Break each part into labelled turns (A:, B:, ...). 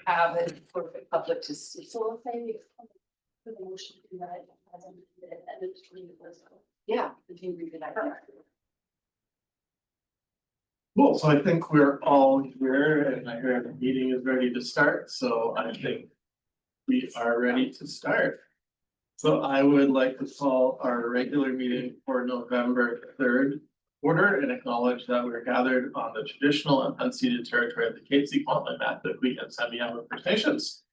A: have it for the public to see.
B: So if they, for the motion to do that, as I did it, and it's read it was,
A: Yeah.
B: if you read it, I.
C: Cool, so I think we're all here and I hear the meeting is ready to start, so I think we are ready to start. So I would like to call our regular meeting for November 3rd order and acknowledge that we're gathered on the traditional and unceded territory of the Katzie, Kwantlen, Mathletiquet, and Semiahmoo First Nations.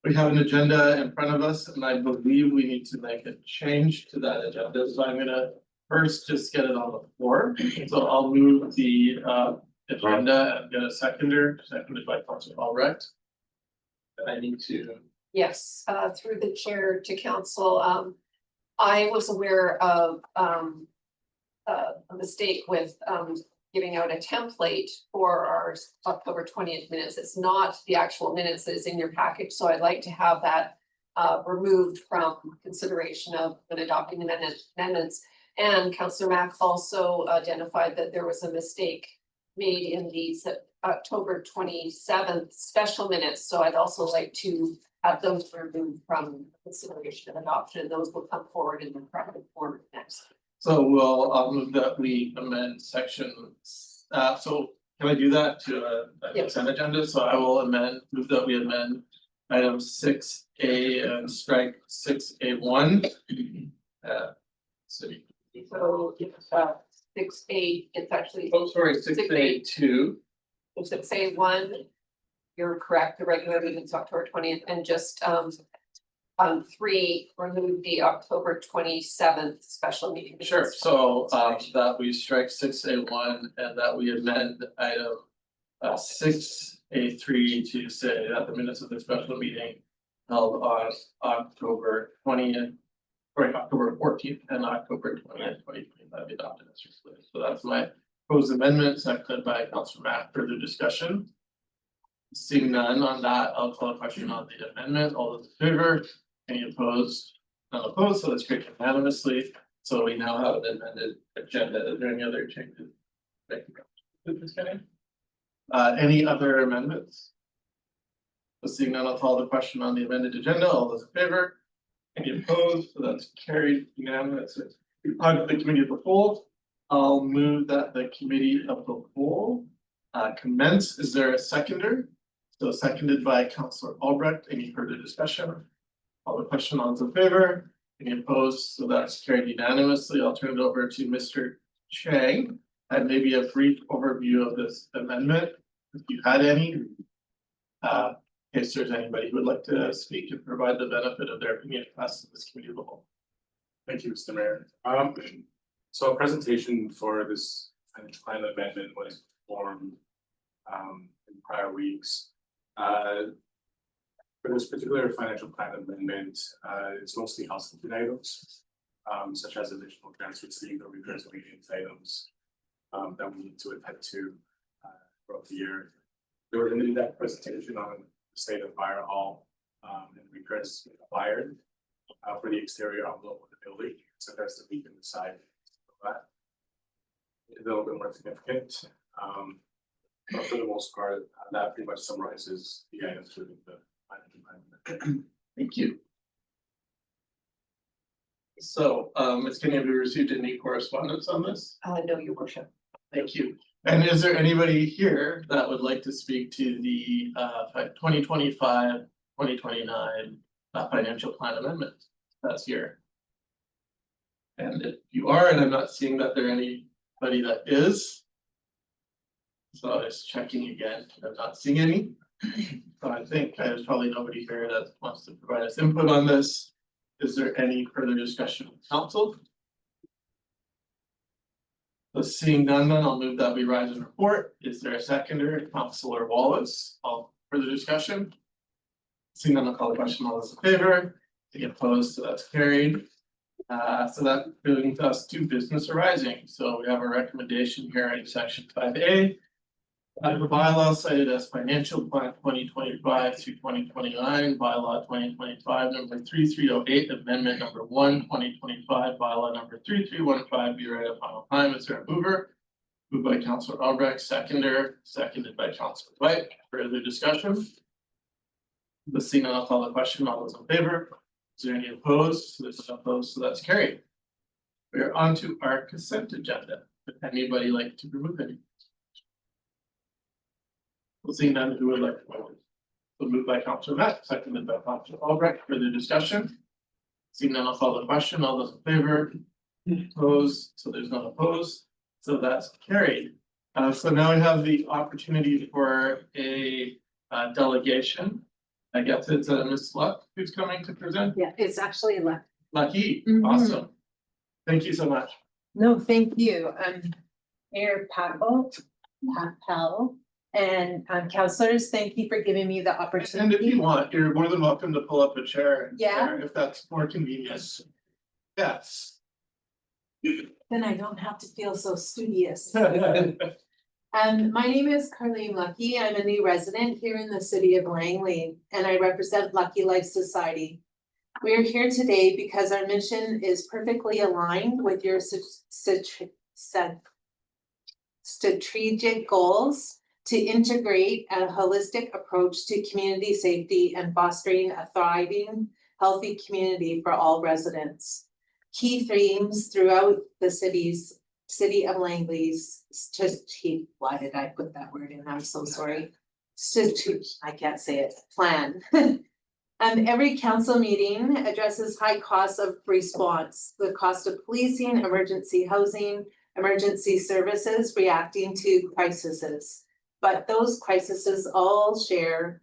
C: We have an agenda in front of us and I believe we need to make a change to that agenda, so I'm gonna first just get it on the floor. So I'll move the agenda and get a seconded by Councilor Albrecht. And I need to.
A: Yes, through the chair to council, I was aware of a mistake with giving out a template for our October 20th minutes. It's not the actual minutes that is in your package, so I'd like to have that removed from consideration of when adopting amendments. And Councillor Mack also identified that there was a mistake made in these October 27th special minutes, so I'd also like to have those removed from consideration of adoption. Those will come forward in the corrected form next.
C: So we'll move that we amend section, so can I do that to a consent agenda? So I will move that we amend item 6A and strike 6A1. City.
A: So it's 6A, it's actually
C: Oh, sorry, 6A2.
A: 6A1. You're correct, the regular meeting's October 20th, and just on 3, remove the October 27th special meeting.
C: Sure, so that we strike 6A1 and that we amend item 6A3 to say that the minutes of the special meeting held on October 20th, or October 14th and October 20th, 2025 be adopted as recently. So that's my proposed amendment, seconded by Councilor Mack. Further discussion? Seeing none on that, I'll call a question on the amendment. All those in favor? Any opposed? None opposed, so that's carried unanimously. So we now have an amended agenda. Is there any other changes? Thank you. Any other amendments? So seeing none, I'll call the question on the amended agenda. All those in favor? Any opposed? So that's carried unanimously. On to the committee of the whole. I'll move that the committee of the whole commence. Is there a seconder? So seconded by Councilor Albrecht. Any further discussion? All the question on in favor? Any opposed? So that's carried unanimously. I'll turn it over to Mr. Chang and maybe a brief overview of this amendment, if you had any. In case there's anybody who would like to speak and provide the benefit of their opinion to us in this committee of the whole.
D: Thank you, Mr. Mayor. So a presentation for this financial plan amendment was formed in prior weeks. For this particular financial plan amendment, it's mostly housekeeping items, such as additional grants received or repairs of maintenance items that we need to attend to throughout the year. There was an in-depth presentation on the state of fire hall and repairs required for the exterior envelope of the building, so that's that we can decide that. It's a little bit more significant. But for the most part, that pretty much summarizes the items within the financial plan.
C: Thank you. So, Ms. Kenny, have you received any correspondence on this?
A: No, your worship.
C: Thank you. And is there anybody here that would like to speak to the 2025-2029 financial plan amendment that's here? And if you are, and I'm not seeing that there anybody that is. So I was checking again, I'm not seeing any. So I think there's probably nobody here that wants to provide us input on this. Is there any further discussion with council? So seeing none, then I'll move that we rise and report. Is there a seconder? Councilor Wallace. All further discussion? Seeing none, I'll call the question. All those in favor? Any opposed? So that's carried. So that brings us to business arising. So we have a recommendation here in section 5A. The bylaw cited as financial plan 2025 to 2029, bylaw 2025 number 3308, amendment number 1, 2025, bylaw number 3315 be read at final time. Is there a mover? Moved by Councilor Albrecht, seconded by Councilor White. Further discussion? The seeing none, I'll call the question. All those in favor? Is there any opposed? There's no opposed, so that's carried. We are on to our consent agenda. Would anybody like to remove any? We'll see none, who would like to move it? So moved by Councilor Matt, seconded by Councilor Albrecht. Further discussion? Seeing none, I'll call the question. All those in favor? Opposed, so there's none opposed, so that's carried. So now we have the opportunity for a delegation. I guess it's Ms. Luck who's coming to present.
E: Yeah, it's actually left.
C: Lucky,
E: Mhm.
C: awesome. Thank you so much.
E: No, thank you. Mayor Papel, and councilors, thank you for giving me the
C: And if
E: opportunity.
C: you want, you're more than welcome to pull up a chair. and
E: Yeah.
C: share if that's more convenient. Yes.
E: Then I don't have to feel so studious. My name is Carlene Lucky. I'm a new resident here in the city of Langley, and I represent Lucky Life Society. We are here today because our mission is perfectly aligned with your strategic goals to integrate a holistic approach to community safety and fostering a thriving, healthy community for all residents. Key themes throughout the City of Langley's why did I put that word in? I'm so sorry. I can't say it, plan. Every council meeting addresses high costs of response, the cost of policing, emergency housing, emergency services reacting to crises. But those crises all share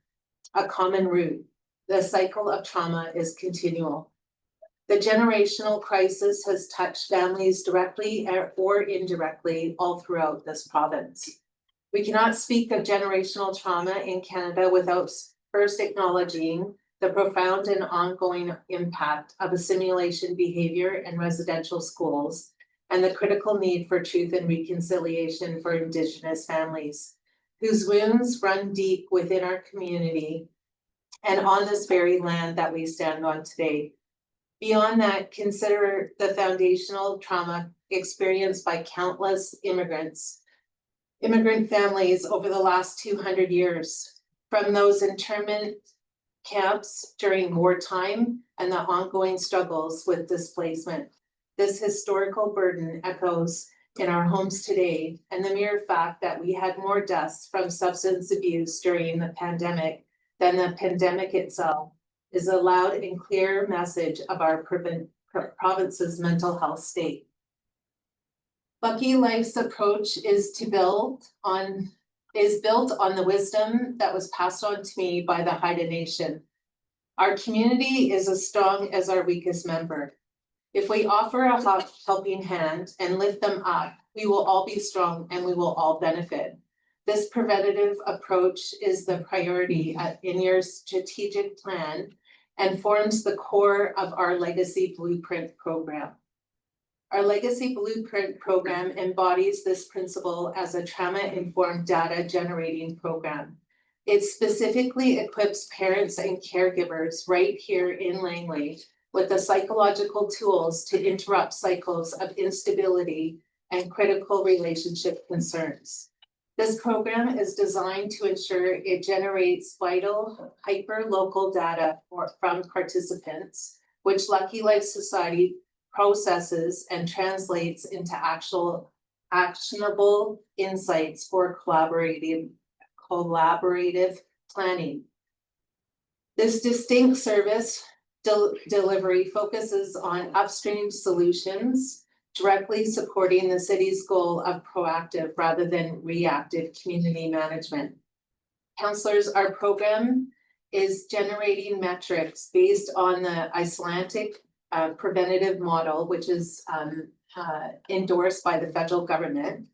E: a common root. The cycle of trauma is continual. The generational crisis has touched families directly or indirectly all throughout this province. We cannot speak of generational trauma in Canada without first acknowledging the profound and ongoing impact of assimilation behavior in residential schools and the critical need for truth and reconciliation for Indigenous families, whose wounds run deep within our community and on this very land that we stand on today. Beyond that, consider the foundational trauma experienced by countless immigrant families over the last 200 years, from those internment camps during wartime and the ongoing struggles with displacement. This historical burden echoes in our homes today, and the mere fact that we had more deaths from substance abuse during the pandemic than the pandemic itself is a loud and clear message of our province's mental health state. Lucky Life's approach is built on the wisdom that was passed on to me by the Haida Nation. Our community is as strong as our weakest member. If we offer a helping hand and lift them up, we will all be strong and we will all benefit. This preventative approach is the priority in your strategic plan and forms the core of our Legacy Blueprint program. Our Legacy Blueprint program embodies this principle as a trauma-informed data generating program. It specifically equips parents and caregivers right here in Langley with the psychological tools to interrupt cycles of instability and critical relationship concerns. This program is designed to ensure it generates vital hyper-local data from participants, which Lucky Life Society processes and translates into actionable insights for collaborative planning. This distinct service delivery focuses on upstream solutions, directly supporting the city's goal of proactive rather than reactive community management. Councillors, our program is generating metrics based on the Icelandic preventative model, which is endorsed by the federal government,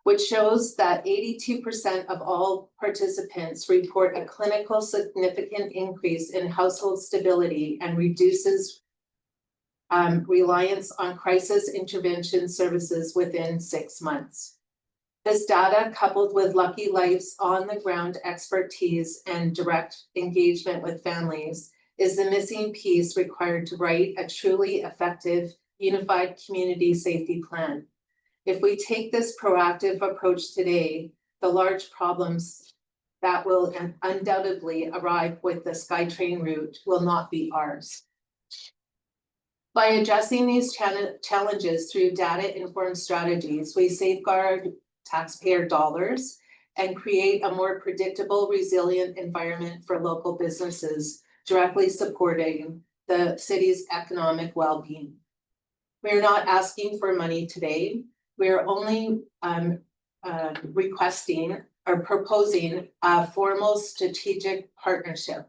E: which shows that 82% of all participants report a clinical significant increase in household stability and reduces reliance on crisis intervention services within 6 months. This data, coupled with Lucky Life's on-the-ground expertise and direct engagement with families, is the missing piece required to write a truly effective, unified community safety plan. If we take this proactive approach today, the large problems that will undoubtedly arrive with the SkyTrain route will not be ours. By addressing these challenges through data-informed strategies, we safeguard taxpayer dollars and create a more predictable, resilient environment for local businesses, directly supporting the city's economic well-being. We're not asking for money today. We're only requesting or proposing a formal strategic partnership.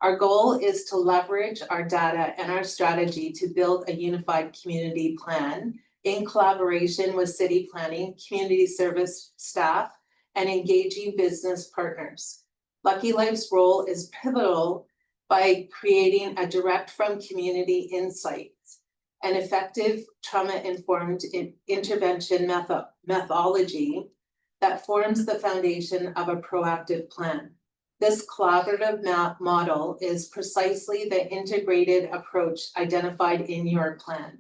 E: Our goal is to leverage our data and our strategy to build a unified community plan in collaboration with city planning, community service staff, and engaging business partners. Lucky Life's role is pivotal by creating a direct from community insights, an effective trauma-informed intervention methodology that forms the foundation of a proactive plan. This collaborative model is precisely the integrated approach identified in your plan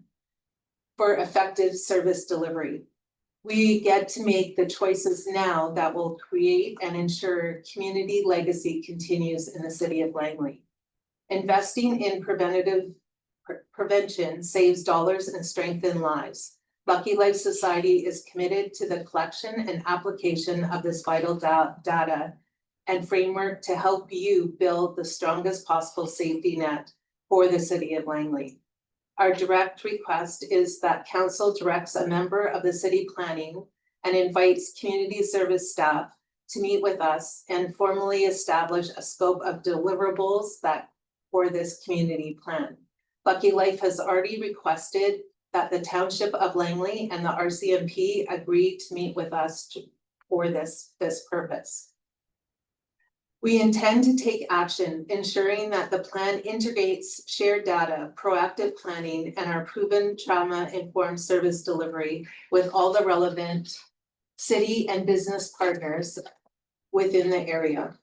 E: for effective service delivery. We get to make the choices now that will create and ensure community legacy continues in the city of Langley. Investing in prevention saves dollars and strengthens lives. Lucky Life Society is committed to the collection and application of this vital data and framework to help you build the strongest possible safety net for the city of Langley. Our direct request is that council directs a member of the city planning and invites community service staff to meet with us and formally establish a scope of deliverables that for this community plan. Lucky Life has already requested that the Township of Langley and the RCMP agree to meet with us for this purpose. We intend to take action, ensuring that the plan integrates shared data, proactive planning, and our proven trauma-informed service delivery with all the relevant city and business partners within the area,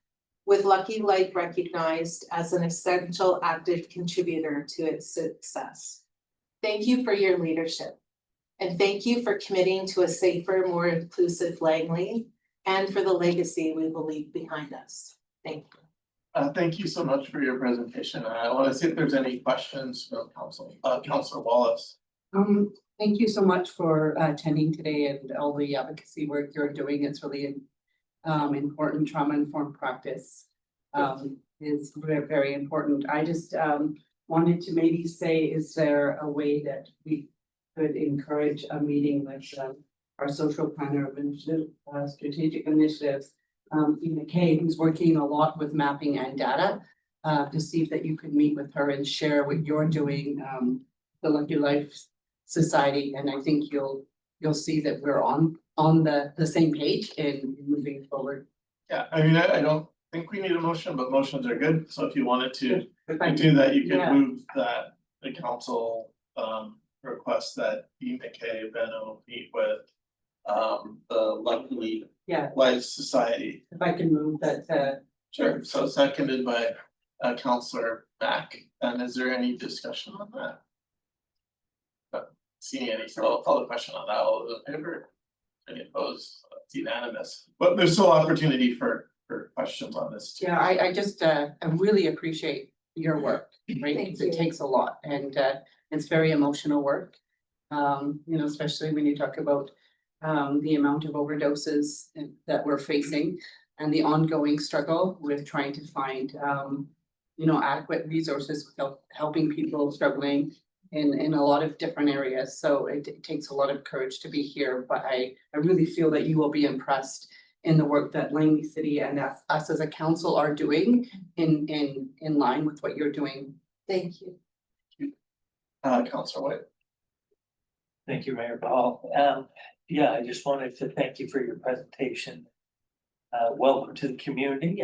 E: with Lucky Life recognized as an essential active contributor to its success. Thank you for your leadership, and thank you for committing to a safer, more inclusive Langley and for the legacy we believe behind us. Thank you.
C: Thank you so much for your presentation. I want to see if there's any questions from Councilor Wallace.
F: Thank you so much for attending today and all the advocacy work you're doing. It's really important. Trauma-informed practice is very, very important. I just wanted to maybe say, is there a way that we could encourage a meeting with our social planner of strategic initiatives, Ina Kay, who's working a lot with mapping and data, to see if that you could meet with her and share what you're doing, the Lucky Life Society, and I think you'll see that we're on the same page in moving forward.
C: Yeah, I mean, I don't think we need a motion, but motions are good. So if you wanted to do that, you could move that the council request that Ina Kay Benno meet with the Lucky Life Society.
F: If I can move that.
C: Sure, so seconded by Councilor Mack, and is there any discussion on that? Seeing any, so I'll call the question on that. All those in favor? Any opposed? It's unanimous, but there's still opportunity for questions on this too.
F: Yeah, I just I really appreciate your work, right? Because it takes a lot, and it's very emotional work. You know, especially when you talk about the amount of overdoses that we're facing and the ongoing struggle with trying to find you know, adequate resources without helping people struggling in a lot of different areas. So it takes a lot of courage to be here, but I really feel that you will be impressed in the work that Langley City and us as a council are doing in line with what you're doing.
E: Thank you.
C: Councilor White.
G: Thank you, Mayor Paul. Yeah, I just wanted to thank you for your presentation. Welcome to the community.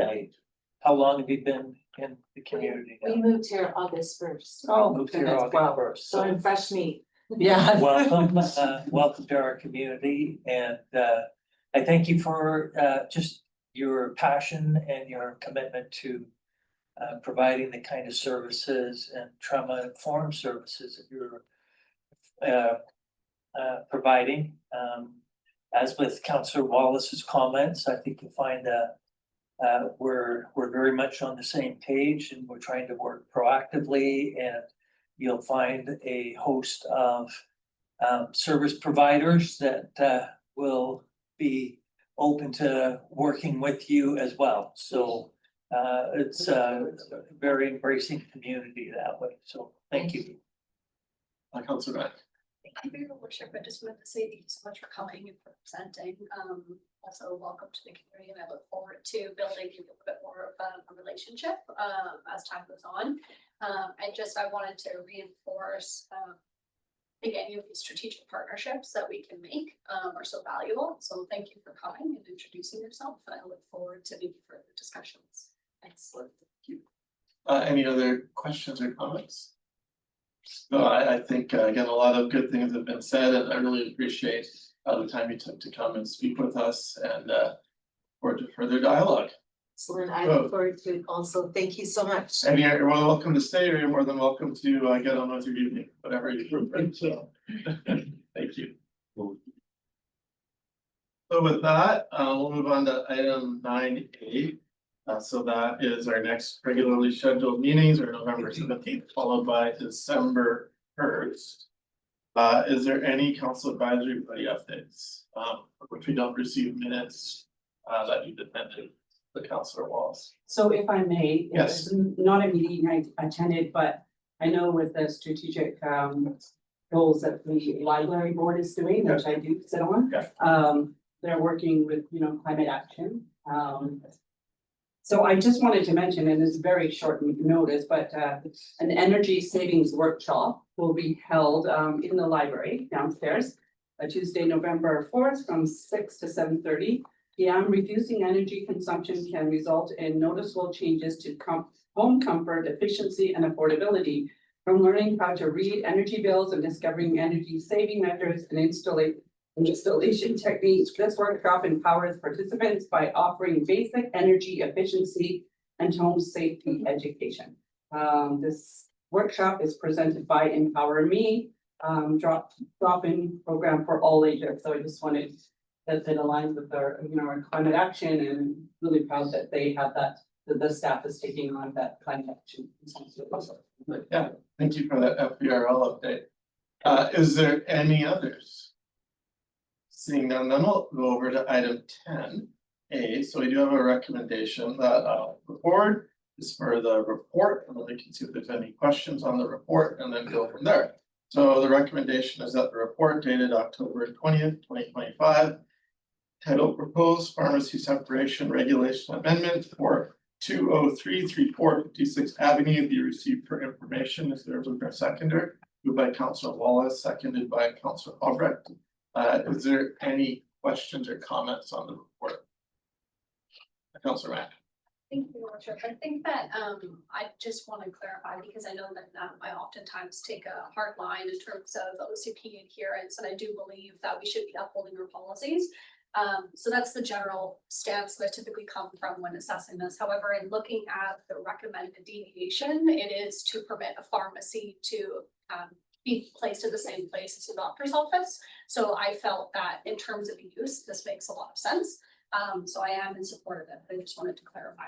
G: How long have you been in the community now?
E: We moved here August 1st.
F: Oh,
G: Moved here
F: goodness,
G: August
F: wow.
G: 1st.
E: So I'm fresh meat.
F: Yeah.
G: Welcome, welcome to our community, and I thank you for just your passion and your commitment to providing the kind of services and trauma-informed services that you're providing. As with Councillor Wallace's comments, I think you'll find we're very much on the same page and we're trying to work proactively, and you'll find a host of service providers that will be open to working with you as well. So it's a very embracing community that way. So thank you.
C: Councilor Mack.
B: Thank you, Your Worship. I just wanted to say thank you so much for coming and for presenting. Also welcome to the community, and I look forward to building a little bit more of a relationship as time goes on. And just I wanted to reinforce again, of these strategic partnerships that we can make are so valuable. So thank you for coming and introducing yourself. And I look forward to maybe further discussions. Thanks.
C: Thank you. Any other questions or comments? No, I think again, a lot of good things have been said, and I really appreciate the time you took to come and speak with us, and forward to further dialogue.
E: Excellent. I look forward to it also. Thank you so much.
C: And you're more than welcome to stay, or you're more than welcome to get on with your evening, whatever you prefer. So, thank you. So with that, we'll move on to item 9A. So that is our next regularly scheduled meetings, or November 17th, followed by December 1st. Is there any council advisory body updates, which we don't receive minutes that you attended, the Councilor Walls?
F: So if I may,
C: Yes.
F: it's not a meeting I attended, but I know with the strategic goals that the library board is doing, which I do sit on.
C: Yeah.
F: They're working with, climate action. So I just wanted to mention, and it's very short notice, but an energy savings workshop will be held in the library downstairs. Tuesday, November 4th from 6 to 7:30 p.m. Reducing energy consumption can result in noticeable changes to home comfort, efficiency, and affordability. From learning how to read energy bills and discovering energy saving measures and installation techniques, this workshop empowers participants by offering basic energy efficiency and home safety education. This workshop is presented by Empower Me, drop-in program for all ages. So I just wanted that it aligns with our, our climate action, and really proud that they have that, the staff is taking on that climate action.
C: Yeah, thank you for that FPRL update. Is there any others? Seeing none, then we'll go over to item 10A. So we do have a recommendation that the board is for the report, and then we can see if there's any questions on the report and then go from there. So the recommendation is that the report dated October 20th, 2025, titled Proposed Pharmacy Separation Regulation Amendment for 20334 56th Avenue be received for information. Is there a seconder? Moved by Councilor Wallace, seconded by Councilor Albrecht. Is there any questions or comments on the report? Councilor Mack.
B: Thank you, Your Worship. I think that I just want to clarify, because I know that I oftentimes take a hard line in terms of OCP adherence, and I do believe that we should be upholding our policies. So that's the general stance that I typically come from when assessing this. However, in looking at the recommended deviation, it is to permit a pharmacy to be placed in the same place as a doctor's office. So I felt that in terms of use, this makes a lot of sense. So I am in support of it, but I just wanted to clarify.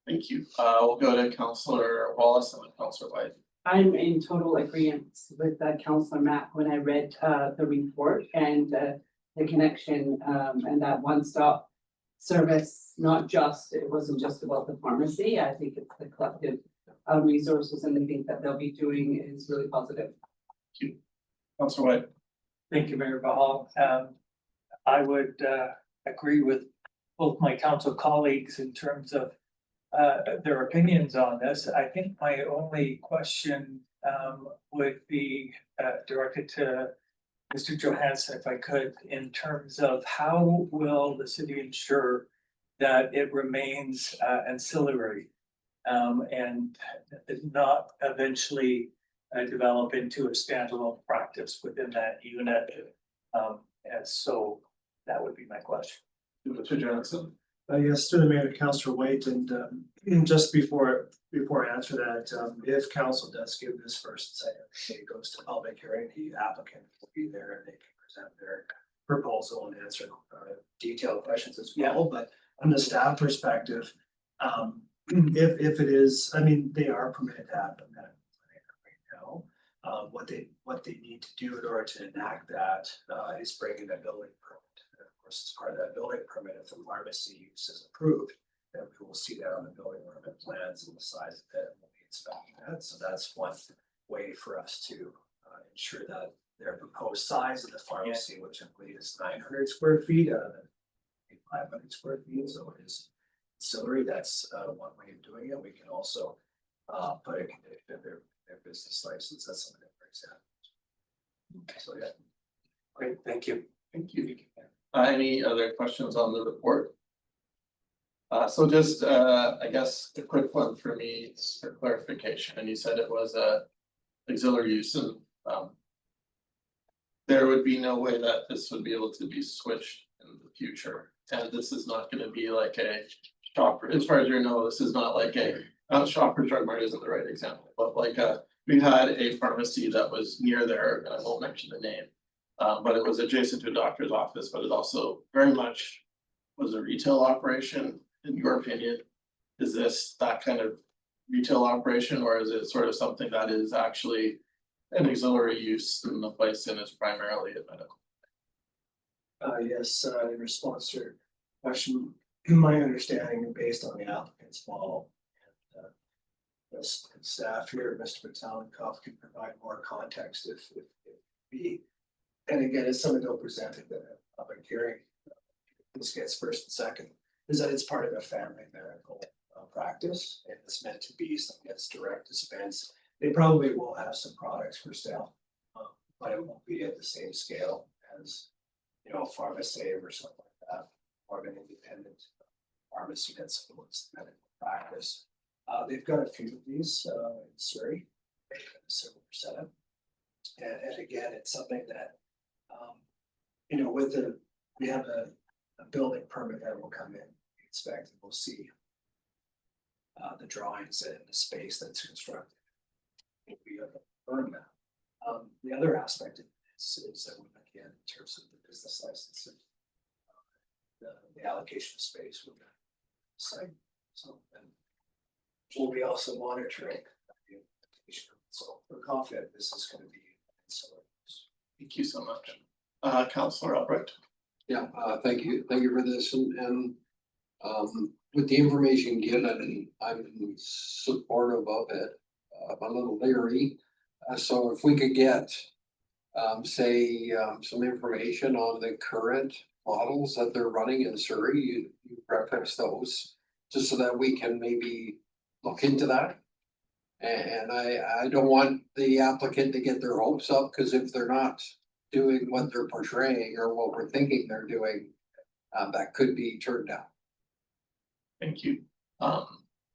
C: Thank you. We'll go to Councilor Wallace and then Councilor White.
F: I'm in total agreement with Councilor Mack when I read the report and the connection and that one-stop service. It wasn't just about the pharmacy. I think it's the collective resources, and I think that they'll be doing is really positive.
C: Thank you. Councilor White.
G: Thank you, Mayor Bahal. I would agree with both my council colleagues in terms of their opinions on this. I think my only question would be directed to Mr. Johansson, if I could, in terms of how will the city ensure that it remains ancillary and not eventually develop into a standalone practice within that unit. And so that would be my question.
C: Mr. Johnson.
H: Yes, through the mayor to Councilor White, and just before I answer that, if council does give this first second, it goes to public hearing, the applicant will be there and they can present their proposal and answer detailed questions as well. But from the staff perspective, If it is, I mean, they are permitted to have a medical clinic right now. What they need to do in order to enact that, is bring in a building permit. And of course, as part of that building permit, if the pharmacy use is approved, then we will see that on the building permit plans and the size of it, and we'll be inspecting that. So that's one way for us to ensure that their proposed size of the pharmacy, which I believe is 900 square feet, 500 square feet, so it is ancillary. That's one way of doing it. We can also put a condition of their business license. That's something that brings out. So yeah.
D: Great, thank you.
C: Thank you. Any other questions on the report? So just, I guess, a quick one for me for clarification, and you said it was a auxiliary use and, there would be no way that this would be able to be switched in the future, and this is not gonna be like a shopper, as far as you know, this is not like a, Shopper Drug Mart isn't the right example, but like, we had a pharmacy that was near there, and I won't mention the name. But it was adjacent to a doctor's office, but it also very much was a retail operation. In your opinion, is this that kind of retail operation, or is it sort of something that is actually an auxiliary use and the place in is primarily a medical?
H: Yes, in response to your question, my understanding based on the applicant's model. And this staff here, Mr. Matalenkoff, can provide more context if be. And again, as someone who presented the public hearing, this gets first and second, is that it's part of a family medical practice, and it's meant to be something that's direct dispense. They probably will have some products for sale, but it won't be at the same scale as, you know, pharmacy or something like that, or an independent pharmacy that's medical practice. They've got a few of these in Surrey, a similar setup. And again, it's something that, you know, we have a building permit that will come in, inspect, and we'll see the drawings and the space that's constructed. We have confirmed that. The other aspect of this is that again, in terms of the business licensing, the allocation of space with the site. So, and we'll be also monitoring the application. So we're confident this is going to be ancillary.
C: Thank you so much. Councillor Albrecht.
I: Yeah, thank you for this and with the information given, I'm supportive of it. I'm a little leery, so if we could get say some information on the current models that they're running in Surrey, you reference those, just so that we can maybe look into that. And I don't want the applicant to get their hopes up, because if they're not doing what they're portraying or what we're thinking they're doing, that could be turned down.
C: Thank you.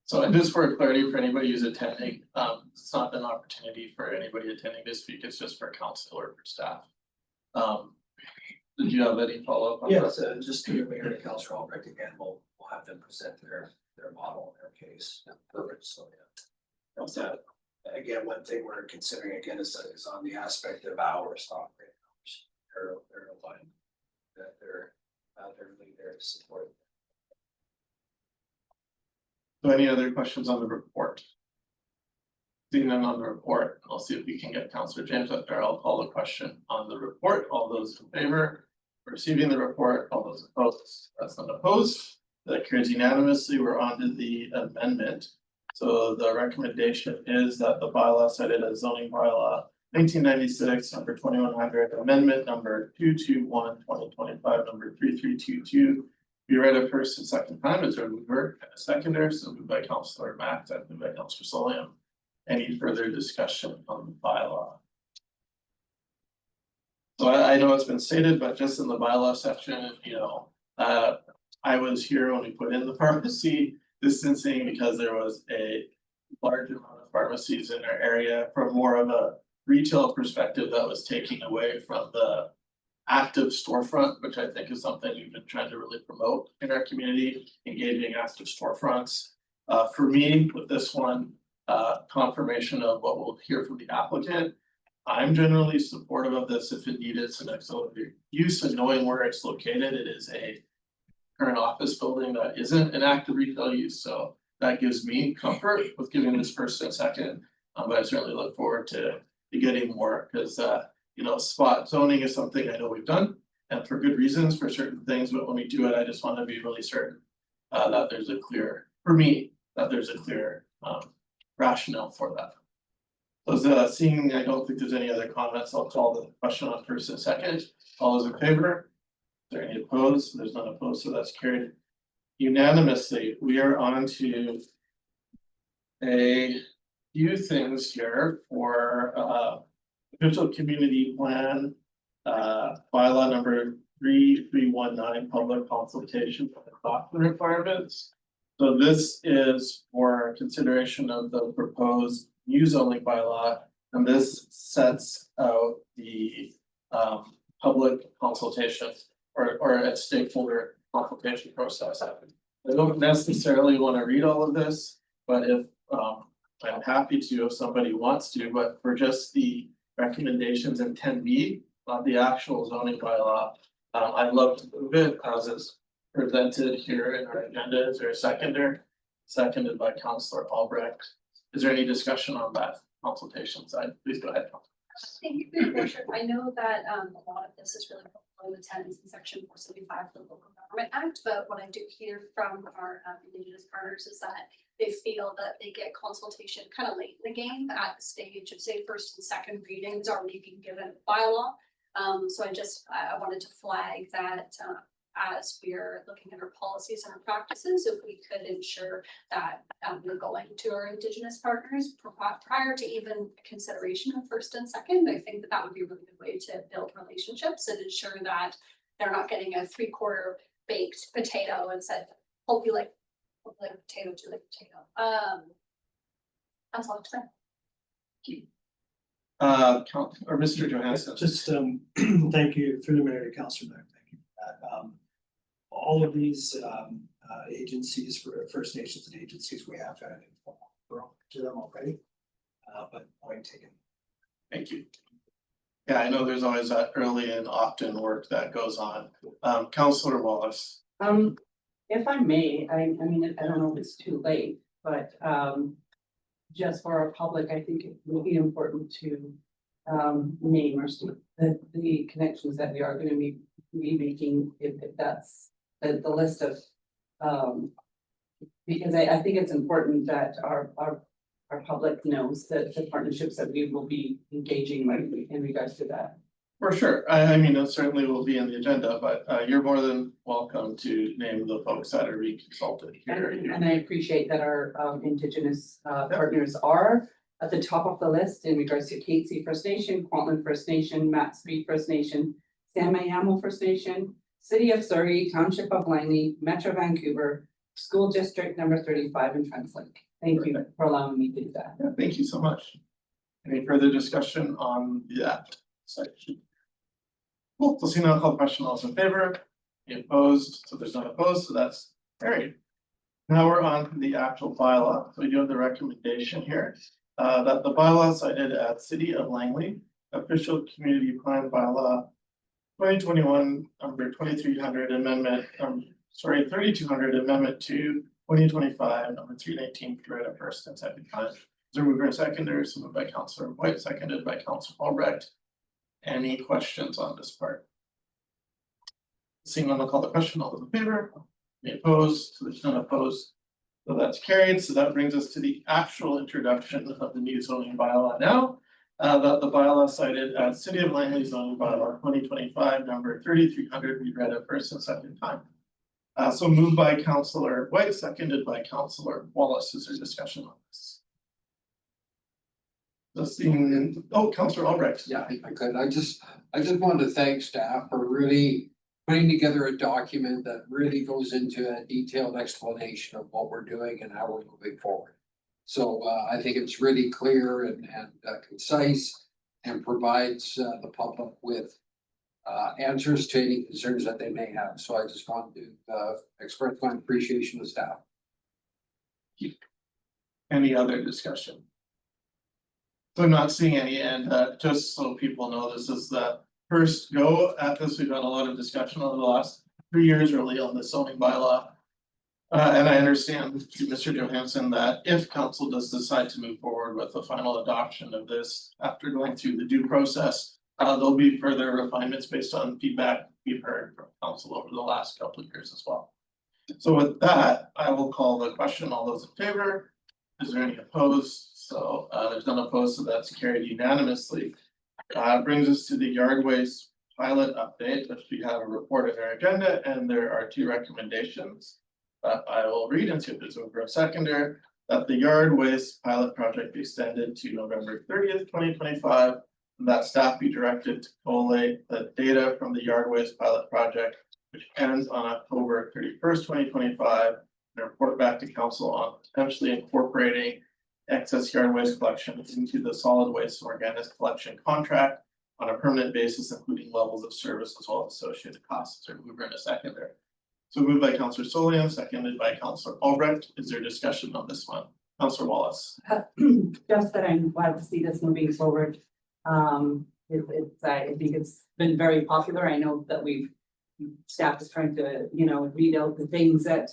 C: So and just for clarity for anybody who's attending, it's not an opportunity for anybody attending this week, it's just for council or for staff. Did you have any follow-up on that?
H: Yes, just to your mayor and Councilor Albrecht again, we'll have them present their model in their case. Perfect, so yeah. Also, again, one thing we're considering again is on the aspect of hours, operating hours. They're aligned, that they're really there to support.
C: So any other questions on the report? Seeing none on the report, I'll see if we can get Councillor James up there. I'll call the question on the report. All those in favor of receiving the report, all those opposed, that's not opposed. That carries unanimously. We're on to the amendment. So the recommendation is that the bylaw cited as zoning bylaw 1996, number 2100, amendment number 221, 2025, number 3322. Be read a first and second time. Is there a mover and a seconder? So moved by Councillor Mack, seconded by Councillor Soliam. Any further discussion on the bylaw? So I know it's been stated, but just in the bylaw section, you know, I was here when we put in the pharmacy distancing because there was a large amount of pharmacies in our area from more of a retail perspective that was taking away from the active storefront, which I think is something we've been trying to really promote in our community, engaging active storefronts. For me, with this one, confirmation of what we'll hear from the applicant. I'm generally supportive of this if indeed it's an auxiliary use, and knowing where it's located, it is a current office building that isn't an active retail use, so that gives me comfort with giving this first and second. But I certainly look forward to getting more, because you know, spot zoning is something I know we've done. And for good reasons for certain things, but when we do it, I just want to be really certain that there's a clear, for me, that there's a clear rationale for that. So seeing, I don't think there's any other comments, I'll call the question on first and second. All those in favor? Is there any opposed? There's none opposed, so that's carried unanimously. We are on to a few things here for official community plan, bylaw number 3319, public consultation for the document requirements. So this is for consideration of the proposed new zoning bylaw, and this sets out the public consultation or a stakeholder consultation process. I don't necessarily want to read all of this, but if I'm happy to if somebody wants to, but for just the recommendations in 10B, not the actual zoning bylaw, I'd love to move it as is presented here in our agenda. Is there a seconder? Seconded by Councillor Albrecht. Is there any discussion on that consultation side? Please go ahead.
B: Thank you for your question. I know that a lot of this is really below the tenants in section 475 of the Local Government Act, but what I do hear from our Indigenous partners is that they feel that they get consultation kind of late in the game at the stage of, say, first and second readings already being given bylaw. So I wanted to flag that as we're looking at our policies and our practices, if we could ensure that we're going to our Indigenous partners prior to even consideration of first and second. I think that that would be a really good way to build relationships and ensure that they're not getting a 3/4 baked potato and said, hope you like potato to like potato. That's all I'm saying.
C: Or Mr. Johansson.
H: Just thank you through the mayor to Councillor Beck, thank you for that. All of these agencies for First Nations and agencies, we have had informal to them already. But point taken.
C: Thank you. Yeah, I know there's always that early and often work that goes on. Councillor Wallace.
F: If I may, I mean, I don't know if it's too late, but just for our public, I think it will be important to name or the connections that we are going to be making, if that's the list of because I think it's important that our public knows that the partnerships that we will be engaging with in regards to that.
C: For sure. I mean, it certainly will be in the agenda, but you're more than welcome to name the folks that are being consulted here.
F: And I appreciate that our Indigenous partners are at the top of the list in regards to Catesy First Nation, Kwantlen First Nation, Matsui First Nation, San Mayamo First Nation, City of Surrey, Township of Langley, Metro Vancouver, School District number 35 in Translink. Thank you for allowing me to do that.
C: Yeah, thank you so much. Any further discussion on that section? Cool, so see now, call the question, all those in favor, any opposed, so there's none opposed, so that's carried. Now we're on to the actual bylaw, so we do have the recommendation here, that the bylaw cited at City of Langley, official community plan bylaw 2021, number 2300 amendment, 3200 amendment to 2025, number 319, read at first and second time. Is there a mover and seconder, so moved by Councillor White, seconded by Councillor Albrecht. Any questions on this part? Seeing none, I'll call the question. All those in favor? Any opposed? So there's none opposed. So that's carried. So that brings us to the actual introduction of the new zoning bylaw now. The bylaw cited at City of Langley zoning bylaw 2025, number 3300, we read it first and second time. So moved by Councillor White, seconded by Councillor Wallace. Is there discussion on this? Councillor Albrecht.
I: Yeah, if I could, I just wanted to thank staff for really putting together a document that really goes into a detailed explanation of what we're doing and how we're moving forward. So I think it's really clear and concise and provides the public with answers to any concerns that they may have. So I just wanted to express my appreciation to staff.
C: Any other discussion? So I'm not seeing any, and just so people know, this is the first go at this. We've had a lot of discussion over the last years early on the zoning bylaw. And I understand through Mr. Johansson that if council does decide to move forward with the final adoption of this after going through the due process. There'll be further refinements based on feedback we've heard from council over the last couple of years as well. So with that, I will call the question. All those in favor? Is there any opposed? So there's none opposed, so that's carried unanimously. Brings us to the yard waste pilot update, which we have a report in our agenda, and there are 2 recommendations. I will read and see if there's over a seconder, that the yard waste pilot project be extended to November 30th, 2025. And that staff be directed to collate the data from the yard waste pilot project, which ends on October 31st, 2025. And report back to council on potentially incorporating excess yard waste collection into the solid waste and organic collection contract on a permanent basis, including levels of service as well as associated costs. Or mover in a seconder. So moved by Councillor Solian, seconded by Councillor Albrecht. Is there discussion on this one? Councillor Wallace.
F: Just that I'm glad to see this moving forward. I think it's been very popular. I know that staff is trying to, read out the things that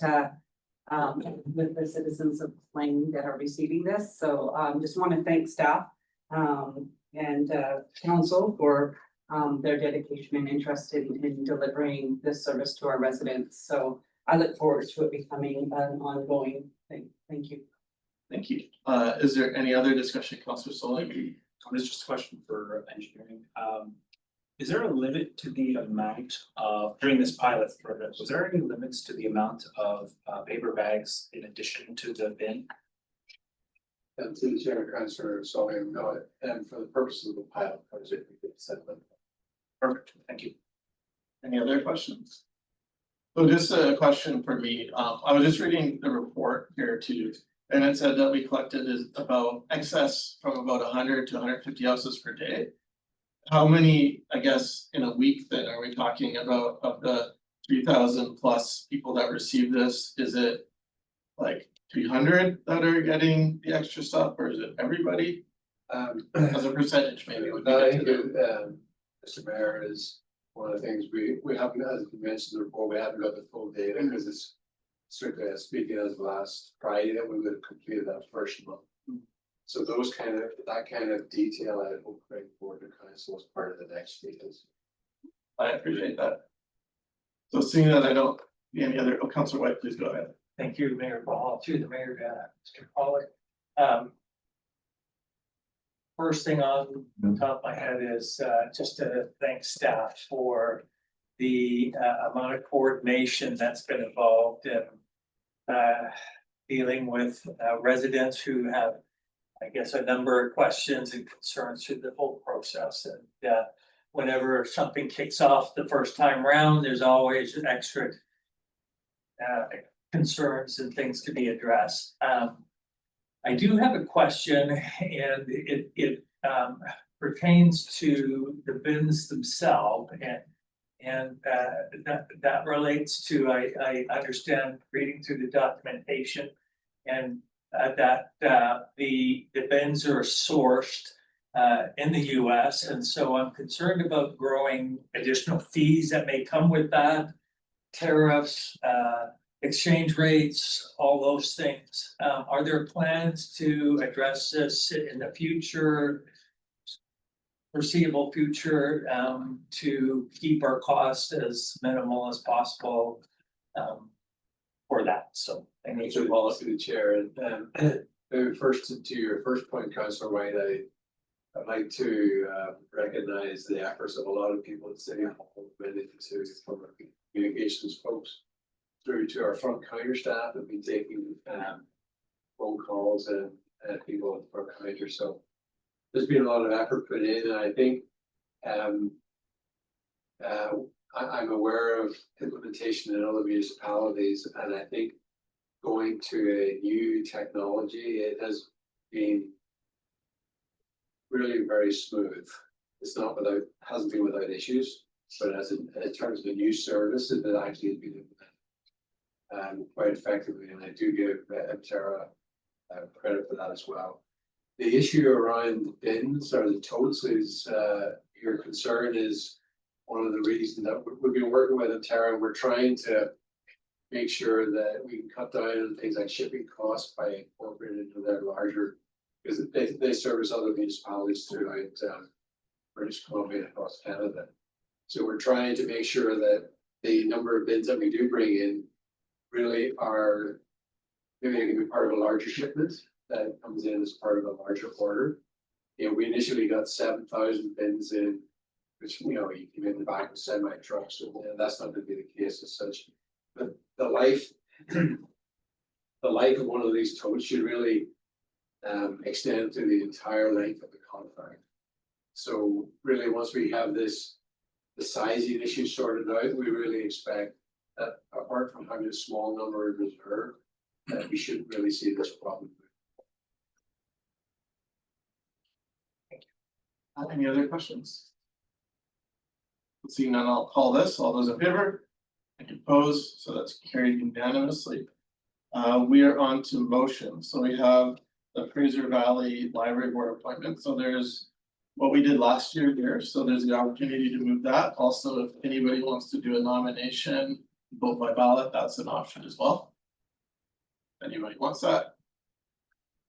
F: with the citizens of Langley that are receiving this. So just want to thank staff and council for their dedication and interest in delivering this service to our residents. So I look forward to it becoming an ongoing thing. Thank you.
C: Thank you. Is there any other discussion, Councillor Solian?
D: It's just a question for engineering. Is there a limit to the amount of, during this pilot project, was there any limits to the amount of paper bags in addition to the bin?
I: And to the chair, Councillor Solian, no, and for the purposes of the pilot project, we could set them.
C: Perfect, thank you. Any other questions? So just a question for me, I was just reading the report here too, and it said that we collected is about excess from about 100 to 150 ounces per day. How many, I guess, in a week then are we talking about of the 3,000 plus people that receive this? Is it like 300 that are getting the extra stuff, or is it everybody? As a percentage, maybe would be
I: I
C: good
I: think,
C: to know.
I: Mr. Mayor, is one of the things we haven't, as you mentioned before, we haven't got the full data because it's strictly speaking as of last Friday that we would have completed that first month. So that kind of detail I will bring forward to council as part of the next meetings.
C: I appreciate that. So seeing that I don't see any other, Councillor White, please go ahead.
G: Thank you, Mayor Paul, through the mayor, Mr. Pollock. First thing on the top of my head is just to thank staff for the amount of coordination that's been involved in dealing with residents who have, I guess, a number of questions and concerns through the whole process. And whenever something kicks off the first time round, there's always extra concerns and things to be addressed. I do have a question, and it pertains to the bins themselves, and that relates to, I understand reading through the documentation, and that the bins are sourced in the US, and so I'm concerned about growing additional fees that may come with that, tariffs, exchange rates, all those things. Are there plans to address this in the future, foreseeable future, to keep our costs as minimal as possible for that? So thank you.
I: Mr. Wallace, to the chair, and maybe first to your first point, Councillor White, I'd like to recognize the efforts of a lot of people at City Hall, many to from our communications folks through to our front counter staff have been taking phone calls and people at the front counter. So there's been a lot of effort put in, and I think I'm aware of implementation in other municipalities, and I think going to a new technology, it has been really very smooth. It's not hasn't been without issues, but in terms of a new service, it actually has been implemented quite effectively, and I do give Tara credit for that as well. The issue around the bins or the totes is your concern is one of the reasons that we've been working with Terra, we're trying to make sure that we can cut down on things like shipping costs by incorporating into their larger, because they service other municipalities throughout British Columbia and across Canada. So we're trying to make sure that the number of bins that we do bring in really are, maybe they can be part of a larger shipment that comes in as part of a larger order. You know, we initially got 7,000 bins in, which, you know, you came in the back of semi trucks, and that's not gonna be the case as such. But the life, the life of one of these totes should really extend through the entire length of the contract. So really, once we have this, the sizing issue sorted out, we really expect that apart from having a small number in reserve, that we shouldn't really see this problem.
C: Any other questions? Seeing none, I'll call this. All those in favor? Any opposed? So that's carried unanimously. We are on to motion. So we have the Fraser Valley Library Board appointment. So there's what we did last year here. So there's the opportunity to move that. Also, if anybody wants to do a nomination, vote by ballot, that's an option as well. If anybody wants that.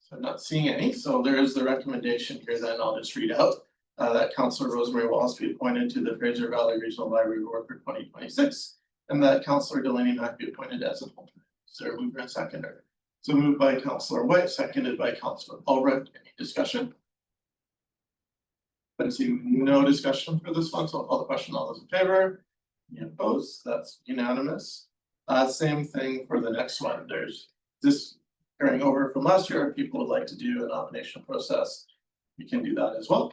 C: So I'm not seeing any. So there is the recommendation here. Then I'll just read out. That Councillor Rosemary Wallace be appointed to the Fraser Valley Regional Library Board for 2026, and that Councillor Delaney Mack be appointed as an alternate. Is there a mover and seconder? So moved by Councillor White, seconded by Councillor Albrecht. Any discussion? I'm seeing no discussion for this one, so I'll call the question. All those in favor? Any opposed? That's unanimous. Same thing for the next one. There's this carrying over from last year. If people would like to do a nomination process, you can do that as well.